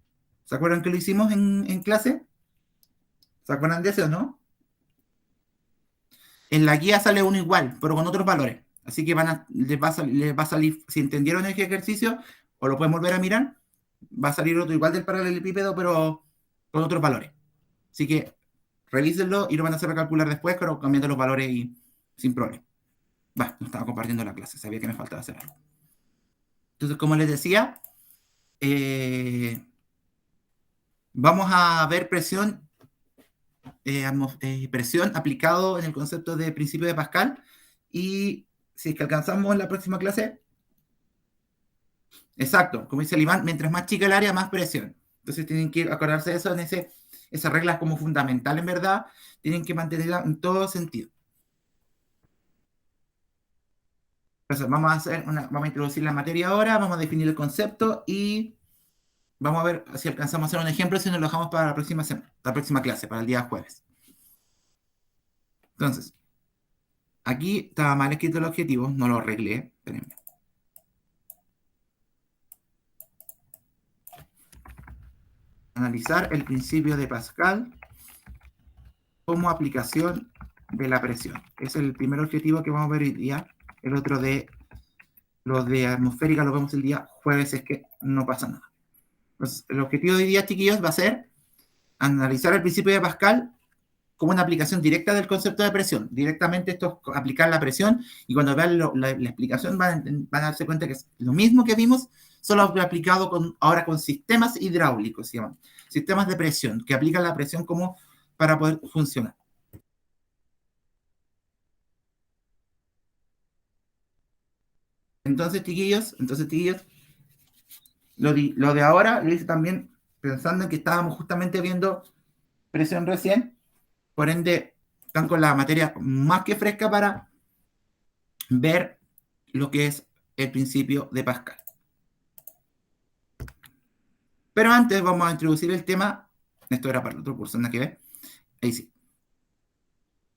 ¿Se acuerdan que lo hicimos en clase? ¿Se acuerdan de eso, no? En la guía sale uno igual, pero con otros valores. Así que les va a salir, si entendieron el ejercicio, o lo pueden volver a mirar, va a salir otro igual del paralelepípedo, pero con otros valores. Así que revísenlo y lo van a hacer recalcular después, pero cambiando los valores y sin problema. No estaba compartiendo la clase, sabía que me faltaba hacer algo. Entonces, como les decía, vamos a ver presión aplicado en el concepto de principio de Pascal, y si es que alcanzamos en la próxima clase, exacto, como dice el Iván, mientras más chica el área, más presión. Entonces tienen que acordarse de eso, esas reglas como fundamental en verdad, tienen que mantenerla en todo sentido. Entonces vamos a introducir la materia ahora, vamos a definir el concepto y vamos a ver si alcanzamos a hacer un ejemplo, si nos lo dejamos para la próxima clase, para el día jueves. Entonces, aquí estaba mal escrito el objetivo, no lo arreglé. Espérenme. Analizar el principio de Pascal como aplicación de la presión. Es el primer objetivo que vamos a ver hoy día. El otro de los de atmosférica lo vemos el día jueves, es que no pasa nada. Entonces, el objetivo de hoy día, chiquillos, va a ser analizar el principio de Pascal como una aplicación directa del concepto de presión. Directamente esto es aplicar la presión, y cuando vean la explicación van a darse cuenta que es lo mismo que vimos, solo aplicado ahora con sistemas hidráulicos, se llaman sistemas de presión, que aplican la presión como para poder funcionar. Entonces, chiquillos, lo de ahora lo hice también pensando en que estábamos justamente viendo presión recién, por ende, están con la materia más que fresca para ver lo que es el principio de Pascal. Pero antes vamos a introducir el tema, esto era para otro curso, nada que ver, ahí sí.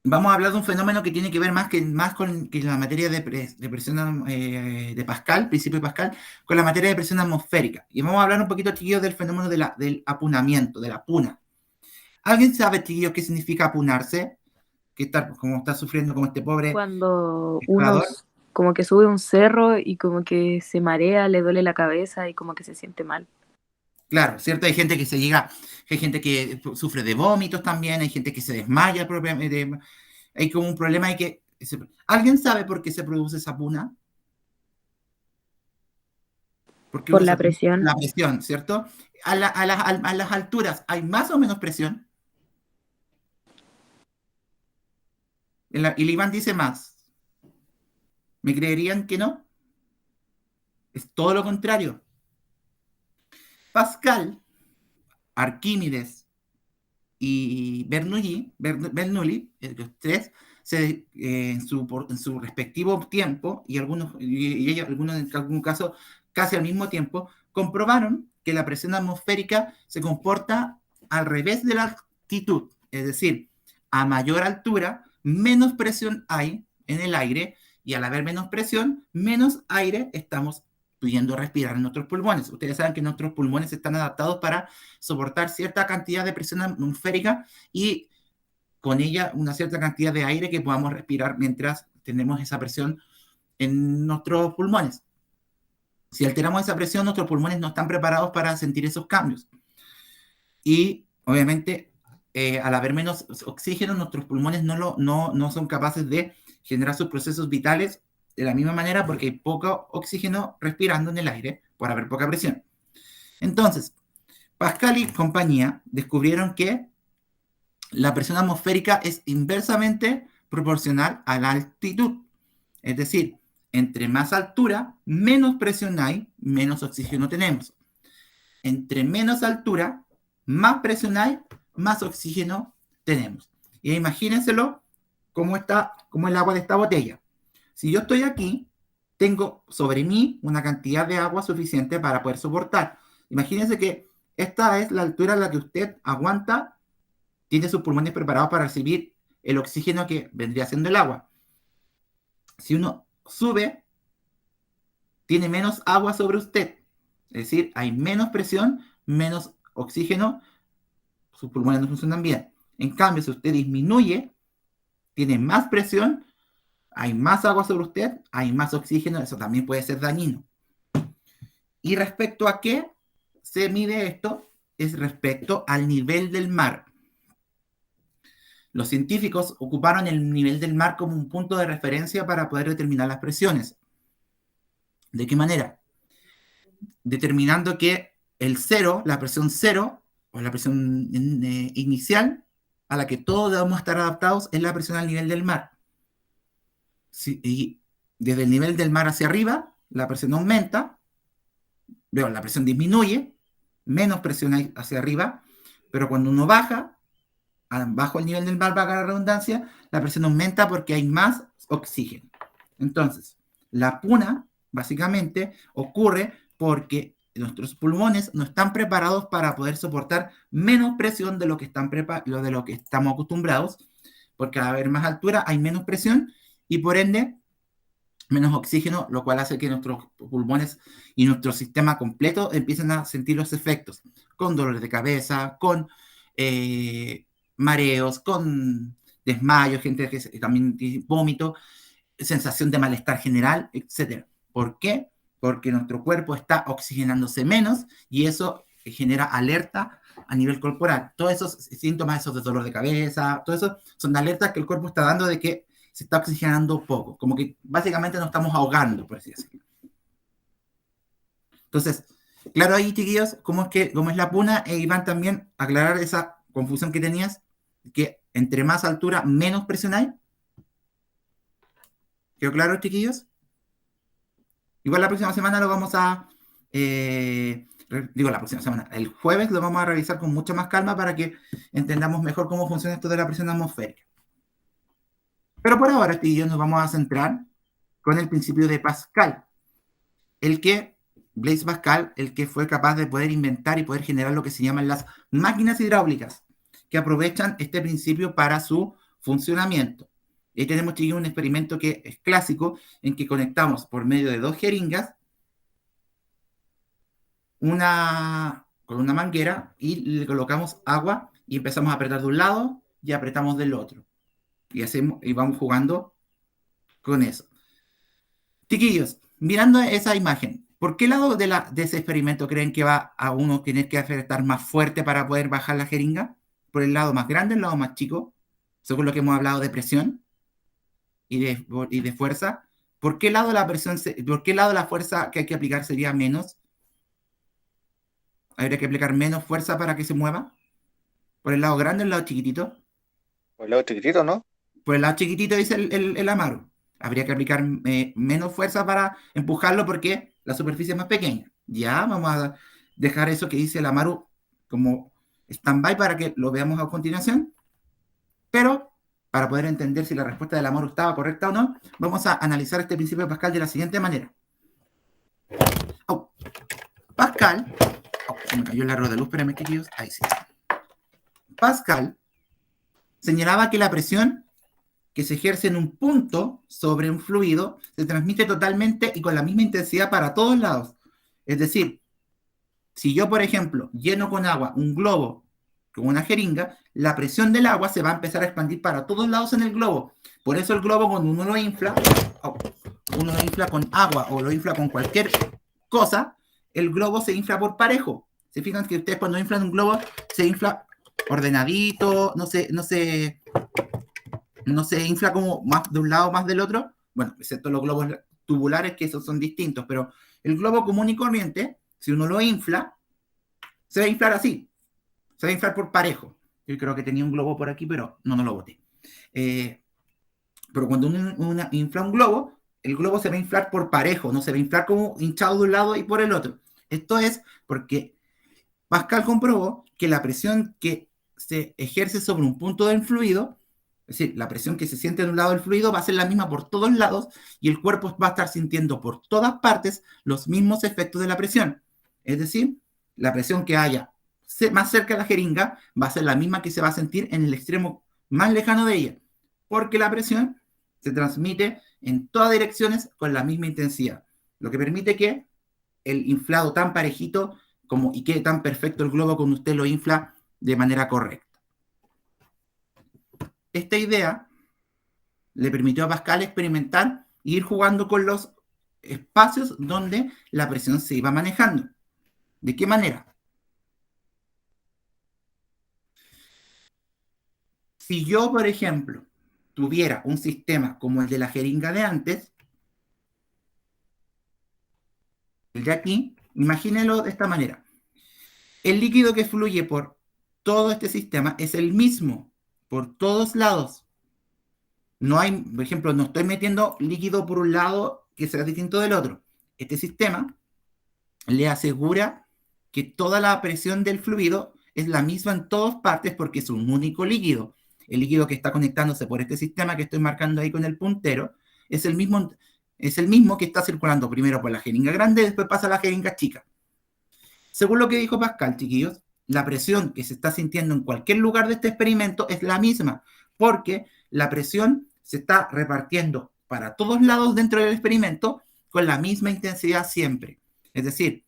Vamos a hablar de un fenómeno que tiene que ver más con la materia de presión de Pascal, principio de Pascal, con la materia de presión atmosférica. Y vamos a hablar un poquito, chiquillos, del fenómeno del apunamiento, de la puna. ¿Alguien sabe, chiquillos, qué significa apunarse? Como está sufriendo como este pobre Cuando uno explorador. como que sube un cerro y como que se marea, le duele la cabeza y como que se siente mal. Claro, ¿cierto? Hay gente que hay gente que sufre de vómitos también, hay gente que se desmaya propiamente, hay como un problema, hay que ¿Alguien sabe por qué se produce esa puna? ¿Por qué Por hubo la esa puna? presión. La presión, ¿cierto? A las alturas, ¿hay más o menos presión? Y el Iván dice más. ¿Me creerían que no? Es todo lo contrario. Pascal, Arquímedes y Bernoulli, los tres, en su respectivo tiempo, y ellos, algunos en algún caso casi al mismo tiempo, comprobaron que la presión atmosférica se comporta al revés de la altitud, es decir, a mayor altura, menos presión hay en el aire, y al haber menos presión, menos aire estamos pudiendo respirar en nuestros pulmones. Ustedes saben que nuestros pulmones están adaptados para soportar cierta cantidad de presión atmosférica y con ella una cierta cantidad de aire que podamos respirar mientras tenemos esa presión en nuestros pulmones. Si alteramos esa presión, nuestros pulmones no están preparados para sentir esos cambios. Y obviamente, al haber menos oxígeno, nuestros pulmones no son capaces de generar sus procesos vitales de la misma manera porque hay poco oxígeno respirando en el aire por haber poca presión. Entonces, Pascal y compañía descubrieron que la presión atmosférica es inversamente proporcional a la altitud. Es decir, entre más altura, menos presión hay, menos oxígeno tenemos. Entre menos altura, más presión hay, más oxígeno tenemos. Y imagínenselo cómo es el agua de esta botella. Si yo estoy aquí, tengo sobre mí una cantidad de agua suficiente para poder soportar. Imagínense que esta es la altura a la que usted aguanta, tiene sus pulmones preparados para recibir el oxígeno que vendría siendo el agua. Si uno sube, tiene menos agua sobre usted. Es decir, hay menos presión, menos oxígeno, sus pulmones no funcionan bien. En cambio, si usted disminuye, tiene más presión, hay más agua sobre usted, hay más oxígeno, eso también puede ser dañino. ¿Y respecto a qué se mide esto? Es respecto al nivel del mar. Los científicos ocuparon el nivel del mar como un punto de referencia para poder determinar las presiones. ¿De qué manera? Determinando que el cero, la presión cero, o la presión inicial, a la que todos debemos estar adaptados, es la presión al nivel del mar. Y desde el nivel del mar hacia arriba, la presión aumenta, luego la presión disminuye, menos presión hay hacia arriba, pero cuando uno baja, bajo el nivel del mar, valga la redundancia, la presión aumenta porque hay más oxígeno. Entonces, la puna, básicamente, ocurre porque nuestros pulmones no están preparados para poder soportar menos presión de lo que estamos acostumbrados, porque al haber más altura hay menos presión y por ende menos oxígeno, lo cual hace que nuestros pulmones y nuestro sistema completo empiecen a sentir los efectos, con dolores de cabeza, con mareos, con desmayos, gente que también tiene vómito, sensación de malestar general, etc. ¿Por qué? Porque nuestro cuerpo está oxigenándose menos y eso genera alerta a nivel corporal. Todos esos síntomas, esos de dolor de cabeza, todo eso son alertas que el cuerpo está dando de que se está oxigenando poco, como que básicamente nos estamos ahogando, por así decirlo. Entonces, claro ahí, chiquillos, cómo es la puna, e Iván también aclarar esa confusión que tenías, que entre más altura, menos presión hay. ¿Quedó claro, chiquillos? Igual la próxima semana lo vamos a... la próxima semana, el jueves lo vamos a revisar con mucha más calma para que entendamos mejor cómo funciona esto de la presión atmosférica. Pero por ahora, chiquillos, nos vamos a centrar con el principio de Pascal, Blaise Pascal, el que fue capaz de poder inventar y poder generar lo que se llaman las máquinas hidráulicas, que aprovechan este principio para su funcionamiento. Y ahí tenemos, chiquillos, un experimento que es clásico, en que conectamos por medio de dos jeringas con una manguera y le colocamos agua y empezamos a apretar de un lado y apretamos del otro. Y vamos jugando con eso. Chiquillos, mirando esa imagen, ¿por qué lado de ese experimento creen que va a uno tener que apretar más fuerte para poder bajar la jeringa? ¿Por el lado más grande, el lado más chico? Según lo que hemos hablado de presión. y de fuerza, ¿por qué lado por qué lado la fuerza que hay que aplicar sería menos? ¿Habría que aplicar menos fuerza para que se mueva? ¿Por el lado grande o el lado chiquitito? Por el lado chiquitito, ¿no? Por el lado chiquitito dice el Amaru. Habría que aplicar menos fuerza para empujarlo porque la superficie es más pequeña. Ya, vamos a dejar eso que dice el Amaru como stand-by para que lo veamos a continuación. Pero para poder entender si la respuesta del Amaru estaba correcta o no, vamos a analizar este principio de Pascal de la siguiente manera. Oh, Pascal, se me cayó el aro de luz, espérame, chiquillos. Ahí sí. Pascal señalaba que la presión que se ejerce en un punto sobre un fluido se transmite totalmente y con la misma intensidad para todos lados. Es decir, si yo, por ejemplo, lleno con agua un globo con una jeringa, la presión del agua se va a empezar a expandir para todos lados en el globo. Por eso el globo, cuando uno lo infla con agua o lo infla con cualquier cosa, el globo se infla por parejo. ¿Se fijan que ustedes cuando inflan un globo se infla ordenadito, no se infla como más de un lado más del otro? Bueno, excepto los globos tubulares, que esos son distintos, pero el globo común y corriente, si uno lo infla, se va a inflar así, se va a inflar por parejo. Yo creo que tenía un globo por aquí, pero no lo boté. Pero cuando uno infla un globo, el globo se va a inflar por parejo, no se va a inflar como hinchado de un lado y por el otro. Esto es porque Pascal comprobó que la presión que se ejerce sobre un punto del fluido, es decir, la presión que se siente en un lado del fluido va a ser la misma por todos lados y el cuerpo va a estar sintiendo por todas partes los mismos efectos de la presión. Es decir, la presión que haya más cerca de la jeringa va a ser la misma que se va a sentir en el extremo más lejano de ella, porque la presión se transmite en todas direcciones con la misma intensidad, lo que permite que el inflado tan parejito y quede tan perfecto el globo cuando usted lo infla de manera correcta. Esta idea le permitió a Pascal experimentar e ir jugando con los espacios donde la presión se iba manejando. ¿De qué manera? Si yo, por ejemplo, tuviera un sistema como el de la jeringa de antes, el de aquí, imagínenlo de esta manera. El líquido que fluye por todo este sistema es el mismo por todos lados. No hay, por ejemplo, no estoy metiendo líquido por un lado que sea distinto del otro. Este sistema le asegura que toda la presión del fluido es la misma en todas partes porque es un único líquido. El líquido que está conectándose por este sistema que estoy marcando ahí con el puntero es el mismo que está circulando primero por la jeringa grande y después pasa a la jeringa chica. Según lo que dijo Pascal, chiquillos, la presión que se está sintiendo en cualquier lugar de este experimento es la misma, porque la presión se está repartiendo para todos lados dentro del experimento con la misma intensidad siempre. Es decir,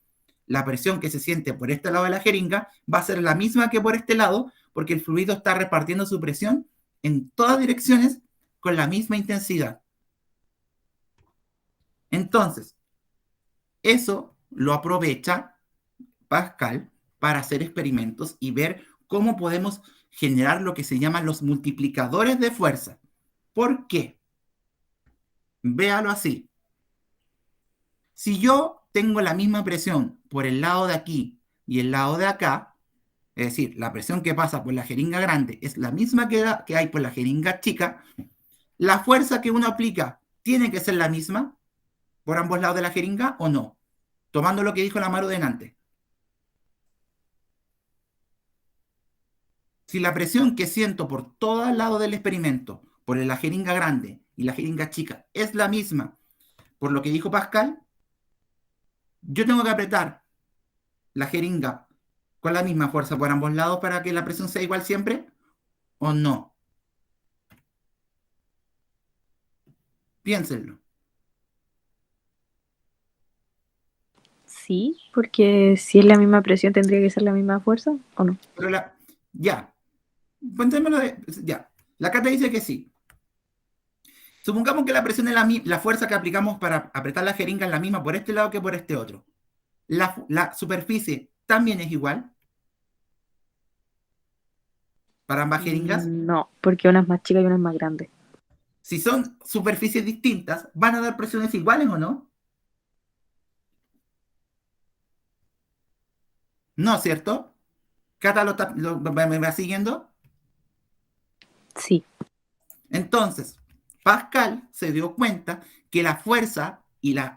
la presión que se siente por este lado de la jeringa va a ser la misma que por este lado, porque el fluido está repartiendo su presión en todas direcciones con la misma intensidad. Entonces, eso lo aprovecha Pascal para hacer experimentos y ver cómo podemos generar lo que se llaman los multiplicadores de fuerza. ¿Por qué? Véalo así. Si yo tengo la misma presión por el lado de aquí y el lado de acá, es decir, la presión que pasa por la jeringa grande es la misma que hay por la jeringa chica, la fuerza que uno aplica tiene que ser la misma por ambos lados de la jeringa o no, tomando lo que dijo la Maru delante. Si la presión que siento por todo el lado del experimento, por la jeringa grande y la jeringa chica, es la misma, por lo que dijo Pascal, yo tengo que apretar la jeringa con la misma fuerza por ambos lados para que la presión sea igual siempre, ¿o no? Piénsenlo. Sí, porque si es la misma presión tendría que ser la misma fuerza, ¿o no? Pero ya. Ya. La Cata dice que sí. Supongamos que la presión es la fuerza que aplicamos para apretar la jeringa es la misma por este lado que por este otro. La superficie también es igual para ambas jeringas. No, porque una es más chica y una es más grande. Si son superficies distintas, ¿van a dar presiones iguales o no? No, ¿cierto? Cata, ¿me va siguiendo? Sí, Entonces, Pascal se dio cuenta que la fuerza y la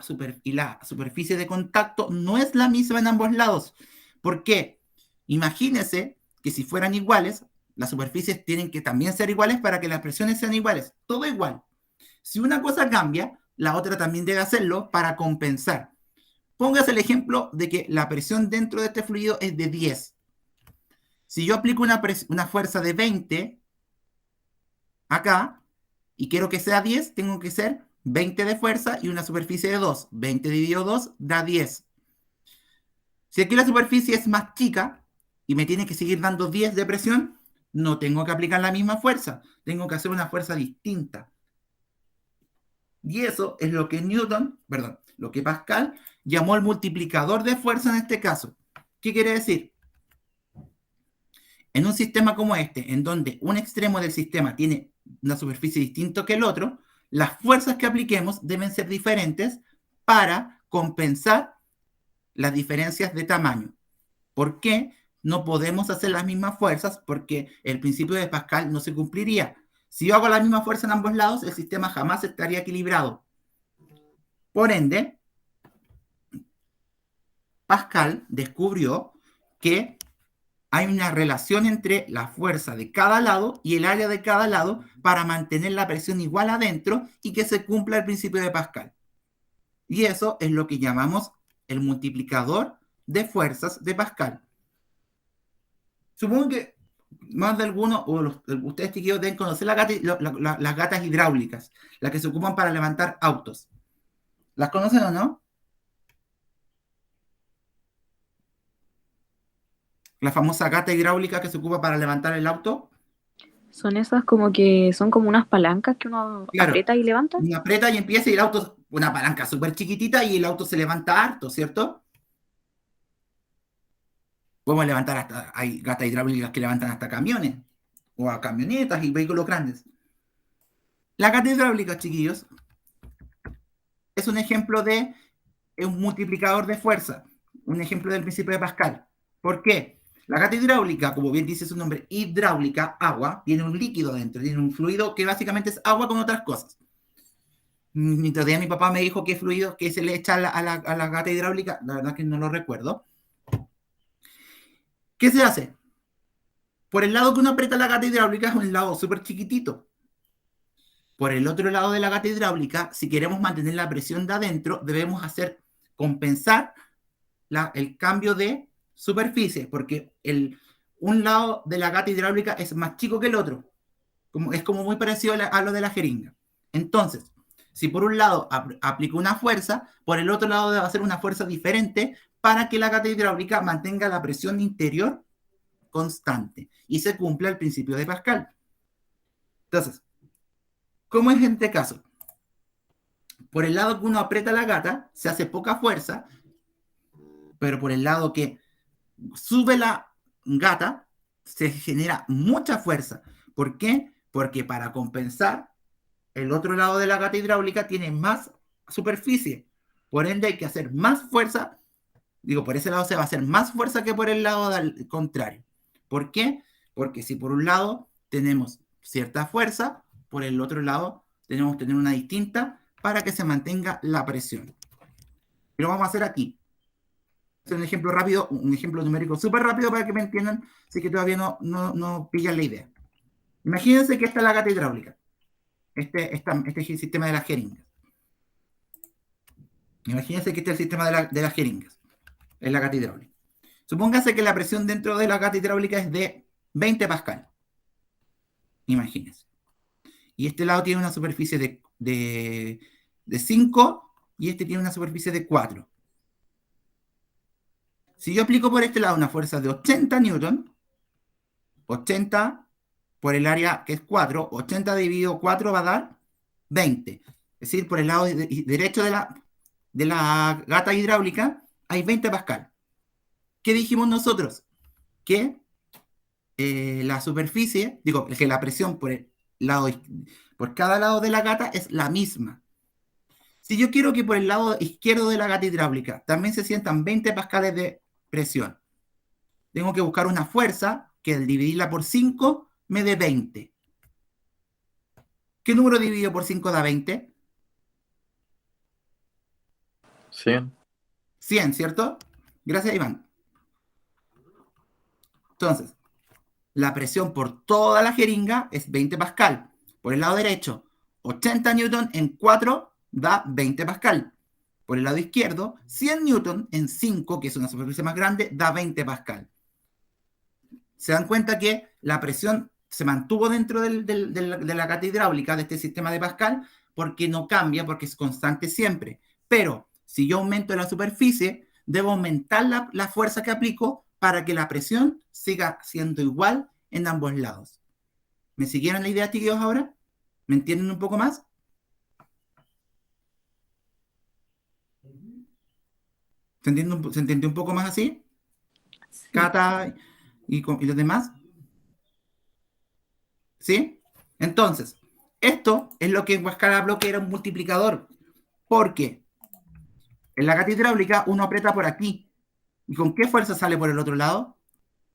superficie de contacto no es la misma en ambos lados. ¿Por qué? Imagínese que si fueran iguales, las superficies tienen que también ser iguales para que las presiones sean iguales. Todo igual. Si una cosa cambia, la otra también debe hacerlo para compensar. Póngase el ejemplo de que la presión dentro de este fluido es de 10. Si yo aplico una fuerza de 20 acá y quiero que sea 10, tengo que ser 20 de fuerza y una superficie de 2. 20 dividido 2 da 10. Si aquí la superficie es más chica y me tiene que seguir dando 10 de presión, no tengo que aplicar la misma fuerza. Tengo que hacer una fuerza distinta. Y eso es lo que lo que Pascal llamó el multiplicador de fuerza en este caso. ¿Qué quiere decir? En un sistema como este, en donde un extremo del sistema tiene una superficie distinta que el otro, las fuerzas que apliquemos deben ser diferentes para compensar las diferencias de tamaño. ¿Por qué no podemos hacer las mismas fuerzas? Porque el principio de Pascal no se cumpliría. Si yo hago la misma fuerza en ambos lados, el sistema jamás estaría equilibrado. Por ende, Pascal descubrió que hay una relación entre la fuerza de cada lado y el área de cada lado para mantener la presión igual adentro y que se cumpla el principio de Pascal. Y eso es lo que llamamos el multiplicador de fuerzas de Pascal. Supongo que más de algunos, ustedes chiquillos deben conocer las gatas hidráulicas, las que se ocupan para levantar autos. ¿Las conocen o no? La famosa gata hidráulica que se ocupa para levantar el auto. son esas como que son como unas palancas que uno Claro, aprieta y levanta. y aprieta y empieza y el auto, una palanca súper chiquitita y el auto se levanta harto, ¿cierto? Podemos levantar hasta, hay gatas hidráulicas que levantan hasta camiones o a camionetas y vehículos grandes. La gata hidráulica, chiquillos, es un ejemplo de un multiplicador de fuerza, un ejemplo del principio de Pascal. ¿Por qué? La gata hidráulica, como bien dice su nombre, hidráulica, agua, tiene un líquido dentro, tiene un fluido que básicamente es agua con otras cosas. Mientras día mi papá me dijo qué fluido que se le echa a la gata hidráulica, la verdad que no lo recuerdo. ¿Qué se hace? Por el lado que uno aprieta la gata hidráulica es un lado súper chiquitito. Por el otro lado de la gata hidráulica, si queremos mantener la presión de adentro, debemos compensar el cambio de superficie, porque un lado de la gata hidráulica es más chico que el otro. Es como muy parecido a lo de la jeringa. Entonces, si por un lado aplico una fuerza, por el otro lado debe hacer una fuerza diferente para que la gata hidráulica mantenga la presión interior constante y se cumpla el principio de Pascal. Entonces, ¿cómo es en este caso? Por el lado que uno aprieta la gata, se hace poca fuerza, pero por el lado que sube la gata, se genera mucha fuerza. ¿Por qué? Porque para compensar, el otro lado de la gata hidráulica tiene más superficie. Por ende, hay que hacer más fuerza. Digo, por ese lado se va a hacer más fuerza que por el lado contrario. ¿Por qué? Porque si por un lado tenemos cierta fuerza, por el otro lado tenemos que tener una distinta para que se mantenga la presión. Y lo vamos a hacer aquí. Es un ejemplo rápido, un ejemplo numérico súper rápido para que me entiendan, si que todavía no pillan la idea. Imagínense que esta es la gata hidráulica. Este es el sistema de las jeringas. Imagínense que este es el sistema de las jeringas. Es la gata hidráulica. Supóngase que la presión dentro de la gata hidráulica es de 20 pascal. Imagínense. Y este lado tiene una superficie de 5 y este tiene una superficie de 4. Si yo aplico por este lado una fuerza de 80 newton, 80 por el área que es 4, 80 dividido 4 va a dar 20. Es decir, por el lado derecho de la gata hidráulica hay 20 pascal. ¿Qué dijimos nosotros? Que la superficie, digo, que la presión por cada lado de la gata es la misma. Si yo quiero que por el lado izquierdo de la gata hidráulica también se sientan 20 pascales de presión, tengo que buscar una fuerza que al dividirla por 5 me dé 20. ¿Qué número dividido por 5 da 20? 100. 100, ¿cierto? Gracias, Iván. Entonces, la presión por toda la jeringa es 20 pascal. Por el lado derecho, 80 newton en 4 da 20 pascal. Por el lado izquierdo, 100 newton en 5, que es una superficie más grande, da 20 pascal. Se dan cuenta que la presión se mantuvo dentro de la gata hidráulica, de este sistema de Pascal, porque no cambia, porque es constante siempre. Pero si yo aumento la superficie, debo aumentar la fuerza que aplico para que la presión siga siendo igual en ambos lados. ¿Me siguieron la idea, chiquillos, ahora? ¿Me entienden un poco más? ¿Se entendió un poco más así? Sí. Cata y los demás. ¿Sí? Entonces, esto es lo que en Pascal habló que era un multiplicador. Porque en la gata hidráulica uno aprieta por aquí. ¿Y con qué fuerza sale por el otro lado?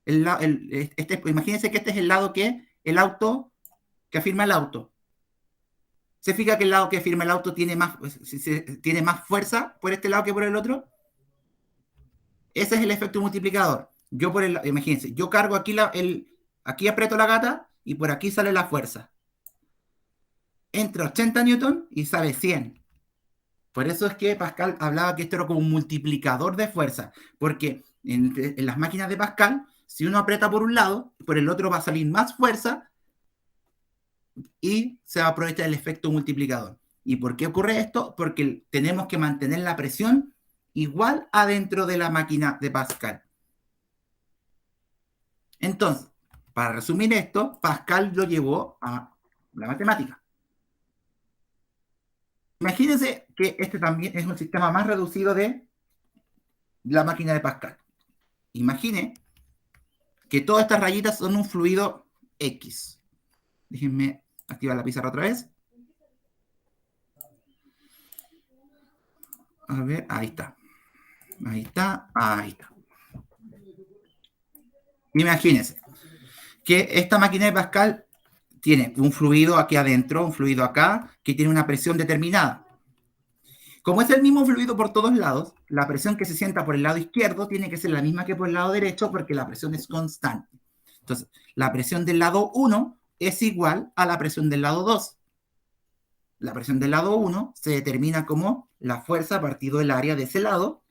Imagínense que este es el lado que que afirma el auto. ¿Se fija que el lado que afirma el auto tiene más fuerza por este lado que por el otro? Ese es el efecto multiplicador. Imagínense, yo cargo aquí aprieto la gata y por aquí sale la fuerza. Entra 80 newton y sale 100. Por eso es que Pascal hablaba que esto era como un multiplicador de fuerza, porque en las máquinas de Pascal, si uno aprieta por un lado, por el otro va a salir más fuerza y se va a aprovechar el efecto multiplicador. ¿Y por qué ocurre esto? Porque tenemos que mantener la presión igual adentro de la máquina de Pascal. Entonces, para resumir esto, Pascal lo llevó a la matemática. Imagínense que este también es un sistema más reducido de la máquina de Pascal. Imagine que todas estas rayitas son un fluido X. Déjenme activar la pizarra otra vez. A ver, ahí está. Ahí está, ahí está. Imagínense que esta máquina de Pascal tiene un fluido aquí adentro, un fluido acá, que tiene una presión determinada. Como es el mismo fluido por todos lados, la presión que se sienta por el lado izquierdo tiene que ser la misma que por el lado derecho porque la presión es constante. Entonces, la presión del lado 1 es igual a la presión del lado 2. La presión del lado 1 se determina como la fuerza partido del área de ese lado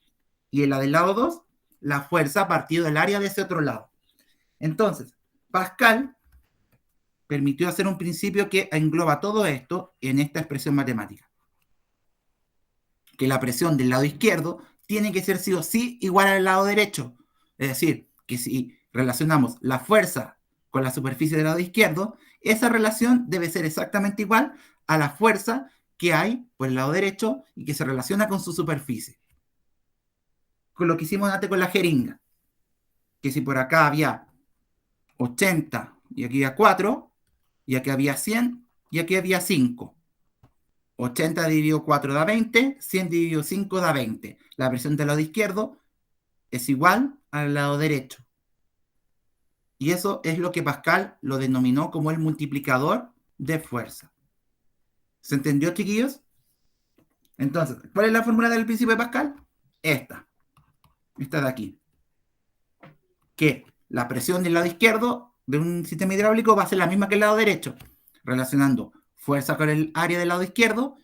y en la del lado 2, la fuerza partido del área de ese otro lado. Entonces, Pascal permitió hacer un principio que engloba todo esto en esta expresión matemática. Que la presión del lado izquierdo tiene que ser sí o sí igual al lado derecho. Es decir, que si relacionamos la fuerza con la superficie del lado izquierdo, esa relación debe ser exactamente igual a la fuerza que hay por el lado derecho y que se relaciona con su superficie. Con lo que hicimos antes con la jeringa. Que si por acá había 80 y aquí había 4, y aquí había 100 y aquí había 5. 80 dividido 4 da 20, 100 dividido 5 da 20. La presión del lado izquierdo es igual al lado derecho. Y eso es lo que Pascal lo denominó como el multiplicador de fuerza. ¿Se entendió, chiquillos? Entonces, ¿cuál es la fórmula del principio de Pascal? Esta de aquí. Que la presión del lado izquierdo de un sistema hidráulico va a ser la misma que el lado derecho. Relacionando fuerza con el área del lado izquierdo,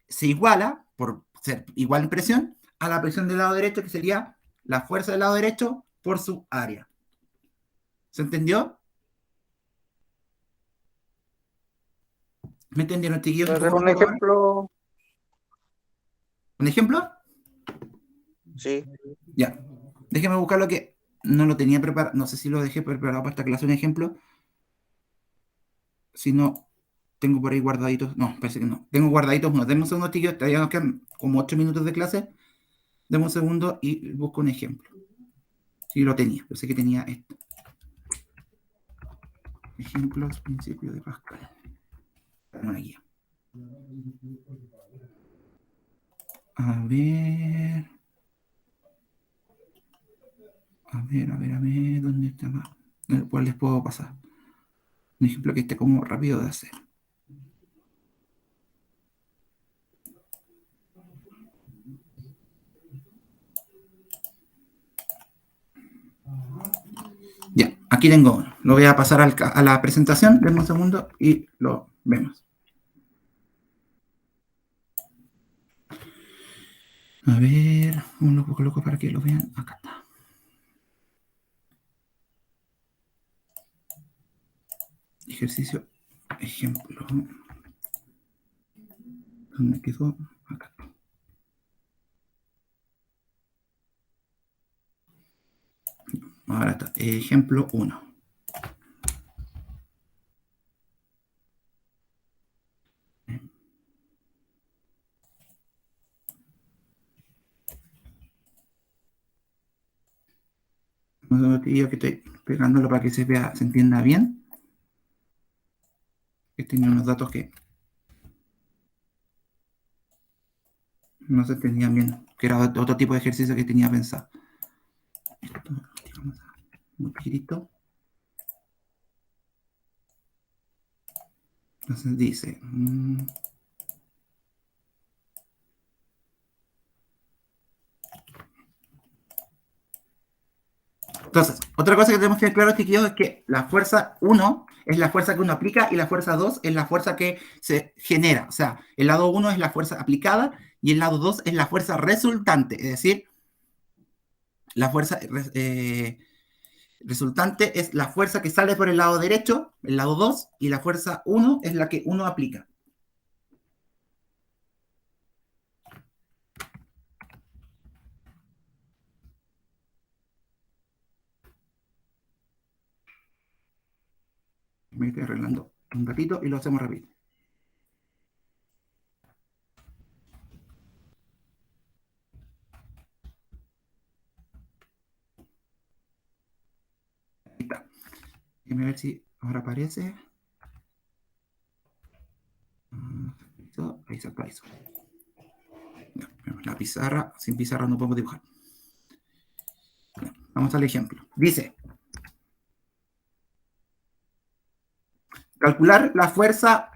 se iguala, por ser igual en presión, a la presión del lado derecho, que sería la fuerza del lado derecho por su área. ¿Se entendió? ¿Me entendieron, chiquillos? ¿Un ejemplo? ¿Un ejemplo? Sí. Ya. Déjeme buscar lo que no lo tenía preparado. No sé si lo dejé preparado para esta clase, un ejemplo. Si no, tengo por ahí guardaditos. No, parece que no. Tengo guardaditos uno. Denme un segundo, chiquillos. Todavía nos quedan como 8 minutos de clase. Denme un segundo y busco un ejemplo. Sí, lo tenía. Pensé que tenía esto. Ejemplos, principio de Pascal. Una guía. A ver. ¿Dónde está más? ¿Cuál les puedo pasar? Un ejemplo que esté como rápido de hacer. Ya, aquí tengo uno. Lo voy a pasar a la presentación. Denme un segundo y lo vemos. A ver, ¿cómo lo coloco para que lo vean? Acá está. Ejercicio, ejemplo. ¿Dónde quedó? Acá. Ahora está. Ejemplo 1. Yo que estoy pegándolo para que se vea, se entienda bien. Que tenía unos datos que no se entendían bien, que era otro tipo de ejercicio que tenía pensado. Esto, digamos, un poquitito. Entonces dice... Entonces, otra cosa que tenemos que ver claro, chiquillos, es que la fuerza 1 es la fuerza que uno aplica y la fuerza 2 es la fuerza que se genera. O sea, el lado 1 es la fuerza aplicada y el lado 2 es la fuerza resultante. Es decir, la fuerza resultante es la fuerza que sale por el lado derecho, el lado 2, y la fuerza 1 es la que uno aplica. Me estoy arreglando un ratito y lo hacemos rápido. Ahí está. Déjame ver si ahora aparece. Ahí se actualizó. La pizarra, sin pizarra no podemos dibujar. Vamos al ejemplo. Dice, calcular la fuerza...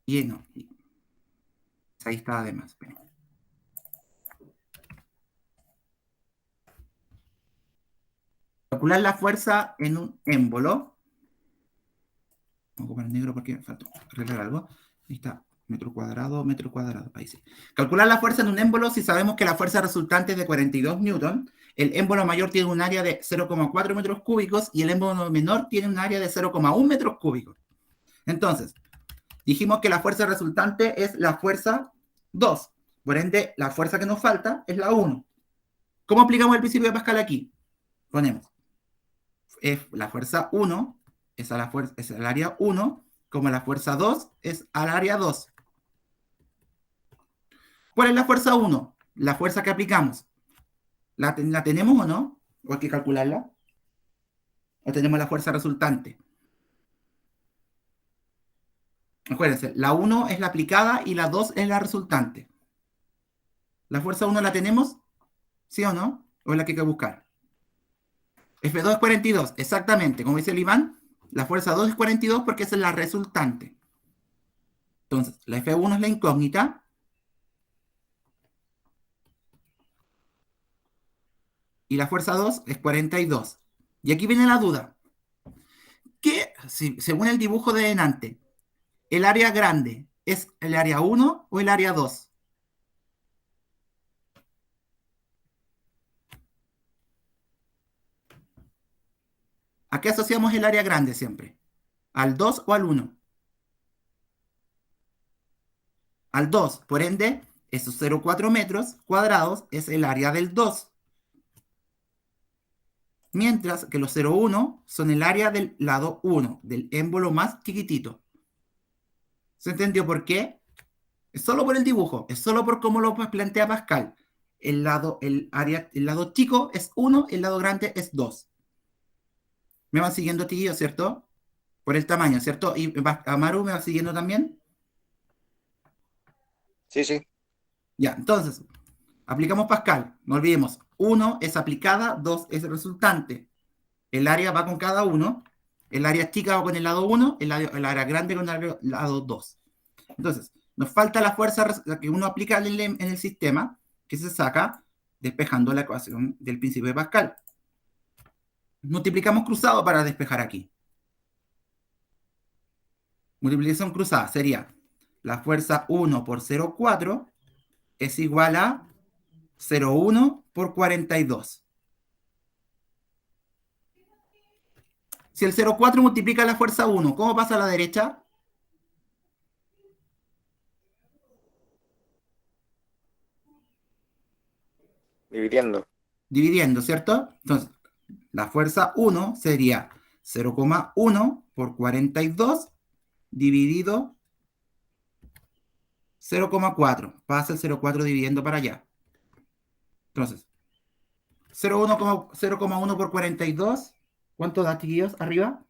Y no, ahí está además. Esperen. Calcular la fuerza en un émbolo. Vamos a ocupar el negro porque me faltó arreglar algo. Ahí está, metro cuadrado. Ahí sí. Calcular la fuerza en un émbolo si sabemos que la fuerza resultante es de 42 newton. El émbolo mayor tiene un área de 0,4 metros cúbicos y el émbolo menor tiene un área de 0,1 metros cúbicos. Entonces, dijimos que la fuerza resultante es la fuerza 2. Por ende, la fuerza que nos falta es la 1. ¿Cómo aplicamos el principio de Pascal aquí? Ponemos la fuerza 1 es al área 1, como la fuerza 2 es al área 2. ¿Cuál es la fuerza 1? La fuerza que aplicamos. ¿La tenemos o no? ¿O hay que calcularla? ¿O tenemos la fuerza resultante? Acuérdense, la 1 es la aplicada y la 2 es la resultante. ¿La fuerza 1 la tenemos? ¿Sí o no? ¿O es la que hay que buscar? F2 es 42, exactamente. Como dice el Iván, la fuerza 2 es 42 porque esa es la resultante. Entonces, la F1 es la incógnita. Y la fuerza 2 es 42. Y aquí viene la duda. ¿Qué, según el dibujo de delante, el área grande es el área 1 o el área 2? ¿A qué asociamos el área grande siempre? ¿Al 2 o al 1? Al 2, por ende, esos 0,4 metros cuadrados es el área del 2. Mientras que los 0,1 son el área del lado 1, del émbolo más chiquitito. ¿Se entendió por qué? Es solo por el dibujo, es solo por cómo lo plantea Pascal. El lado chico es 1, el lado grande es 2. ¿Me van siguiendo, chiquillos, cierto? Por el tamaño, ¿cierto? ¿Y Amaru me va siguiendo también? Sí, sí. Ya, entonces, aplicamos Pascal. No olvidemos, 1 es aplicada, 2 es resultante. El área va con cada uno. El área chica va con el lado 1, el área grande con el lado 2. Entonces, nos falta la fuerza que uno aplica en el sistema, que se saca despejando la ecuación del principio de Pascal. Multiplicamos cruzado para despejar aquí. Multiplicación cruzada sería la fuerza 1 por 0,4 es igual a 0,1 por 42. Si el 0,4 multiplica la fuerza 1, ¿cómo pasa a la derecha? Dividiendo. Dividiendo, ¿cierto? Entonces, la fuerza 1 sería 0,1 por 42 dividido 0,4. Pasa el 0,4 dividiendo para allá. Entonces, 0,1 por 42. ¿Cuánto da, chiquillos? Arriba.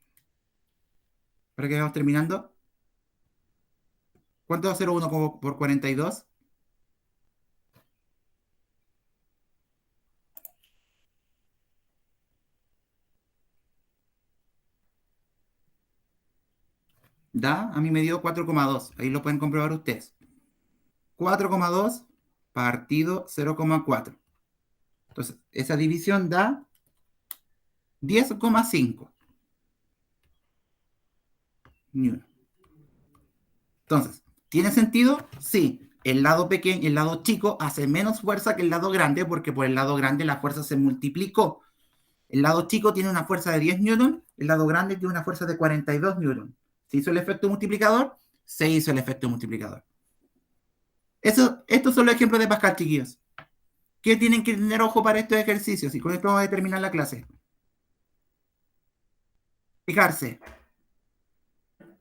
Para que vayamos terminando. ¿Cuánto da 0,1 por 42? Da, a mí me dio 4,2. Ahí lo pueden comprobar ustedes. 4,2 partido 0,4. Entonces, esa división da 10,5 newton. Entonces, ¿tiene sentido? Sí. El lado pequeño, el lado chico hace menos fuerza que el lado grande porque por el lado grande la fuerza se multiplicó. El lado chico tiene una fuerza de 10 newton, el lado grande tiene una fuerza de 42 newton. ¿Se hizo el efecto multiplicador? Se hizo el efecto multiplicador. Estos son los ejemplos de Pascal, chiquillos. ¿Qué tienen que tener ojo para estos ejercicios? Y con esto vamos a terminar la clase. Fijarse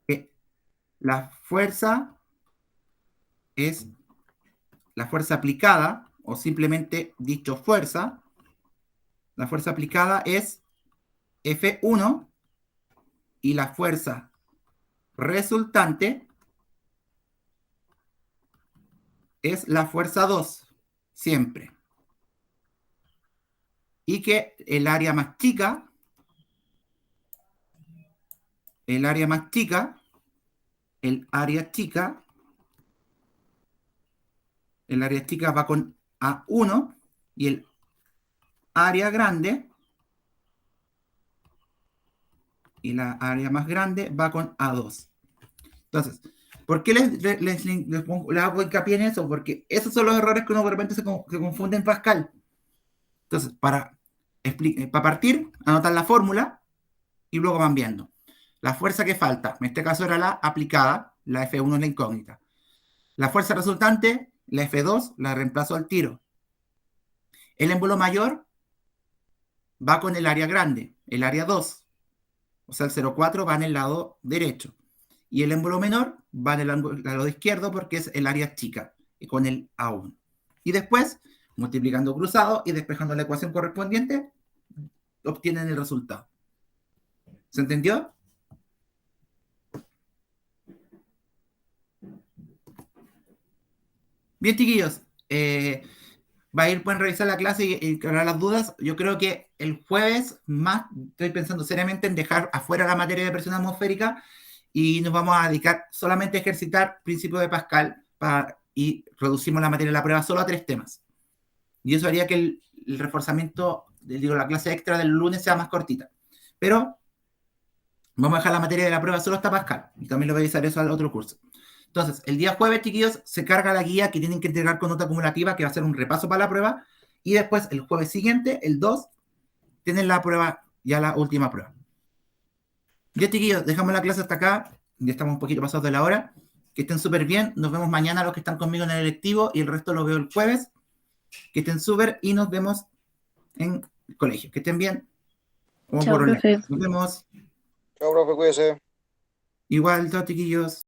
que la fuerza es la fuerza aplicada, o simplemente dicho fuerza. La fuerza aplicada es F1 y la fuerza resultante es la fuerza 2, siempre. Y que el área más chica, el área chica va con A1 y el área grande y la área más grande va con A2. Entonces, ¿por qué les hago hincapié en eso? Porque esos son los errores que uno de repente se confunde en Pascal. Entonces, para partir, anotan la fórmula y luego van viendo. La fuerza que falta, en este caso era la aplicada, la F1 es la incógnita. La fuerza resultante, la F2, la reemplazo al tiro. El émbolo mayor va con el área grande, el área 2. O sea, el 0,4 va en el lado derecho. Y el émbolo menor va en el lado izquierdo porque es el área chica, y con el A1. Y después, multiplicando cruzado y despejando la ecuación correspondiente, obtienen el resultado. ¿Se entendió? Bien, chiquillos. Pueden revisar la clase y aclarar las dudas. Yo creo que el jueves más estoy pensando seriamente en dejar afuera la materia de presión atmosférica y nos vamos a dedicar solamente a ejercitar principios de Pascal y reducimos la materia de la prueba solo a 3 temas. Y eso haría que el reforzamiento, la clase extra del lunes sea más cortita. Pero vamos a dejar la materia de la prueba solo hasta Pascal. Y también lo voy a avisar eso al otro curso. Entonces, el día jueves, chiquillos, se carga la guía que tienen que entregar con nota acumulativa, que va a ser un repaso para la prueba. Y después, el jueves siguiente, el 2, tienen la prueba, ya la última prueba. Ya, chiquillos, dejamos la clase hasta acá. Ya estamos un poquito pasados de la hora. Que estén súper bien. Nos vemos mañana los que están conmigo en el electivo y el resto los veo el jueves. Que estén súper y nos vemos en el colegio. Que estén bien. O Chao, por online. profe. Nos vemos. Chao, profe, cuídese. Igual, chao, chiquillos.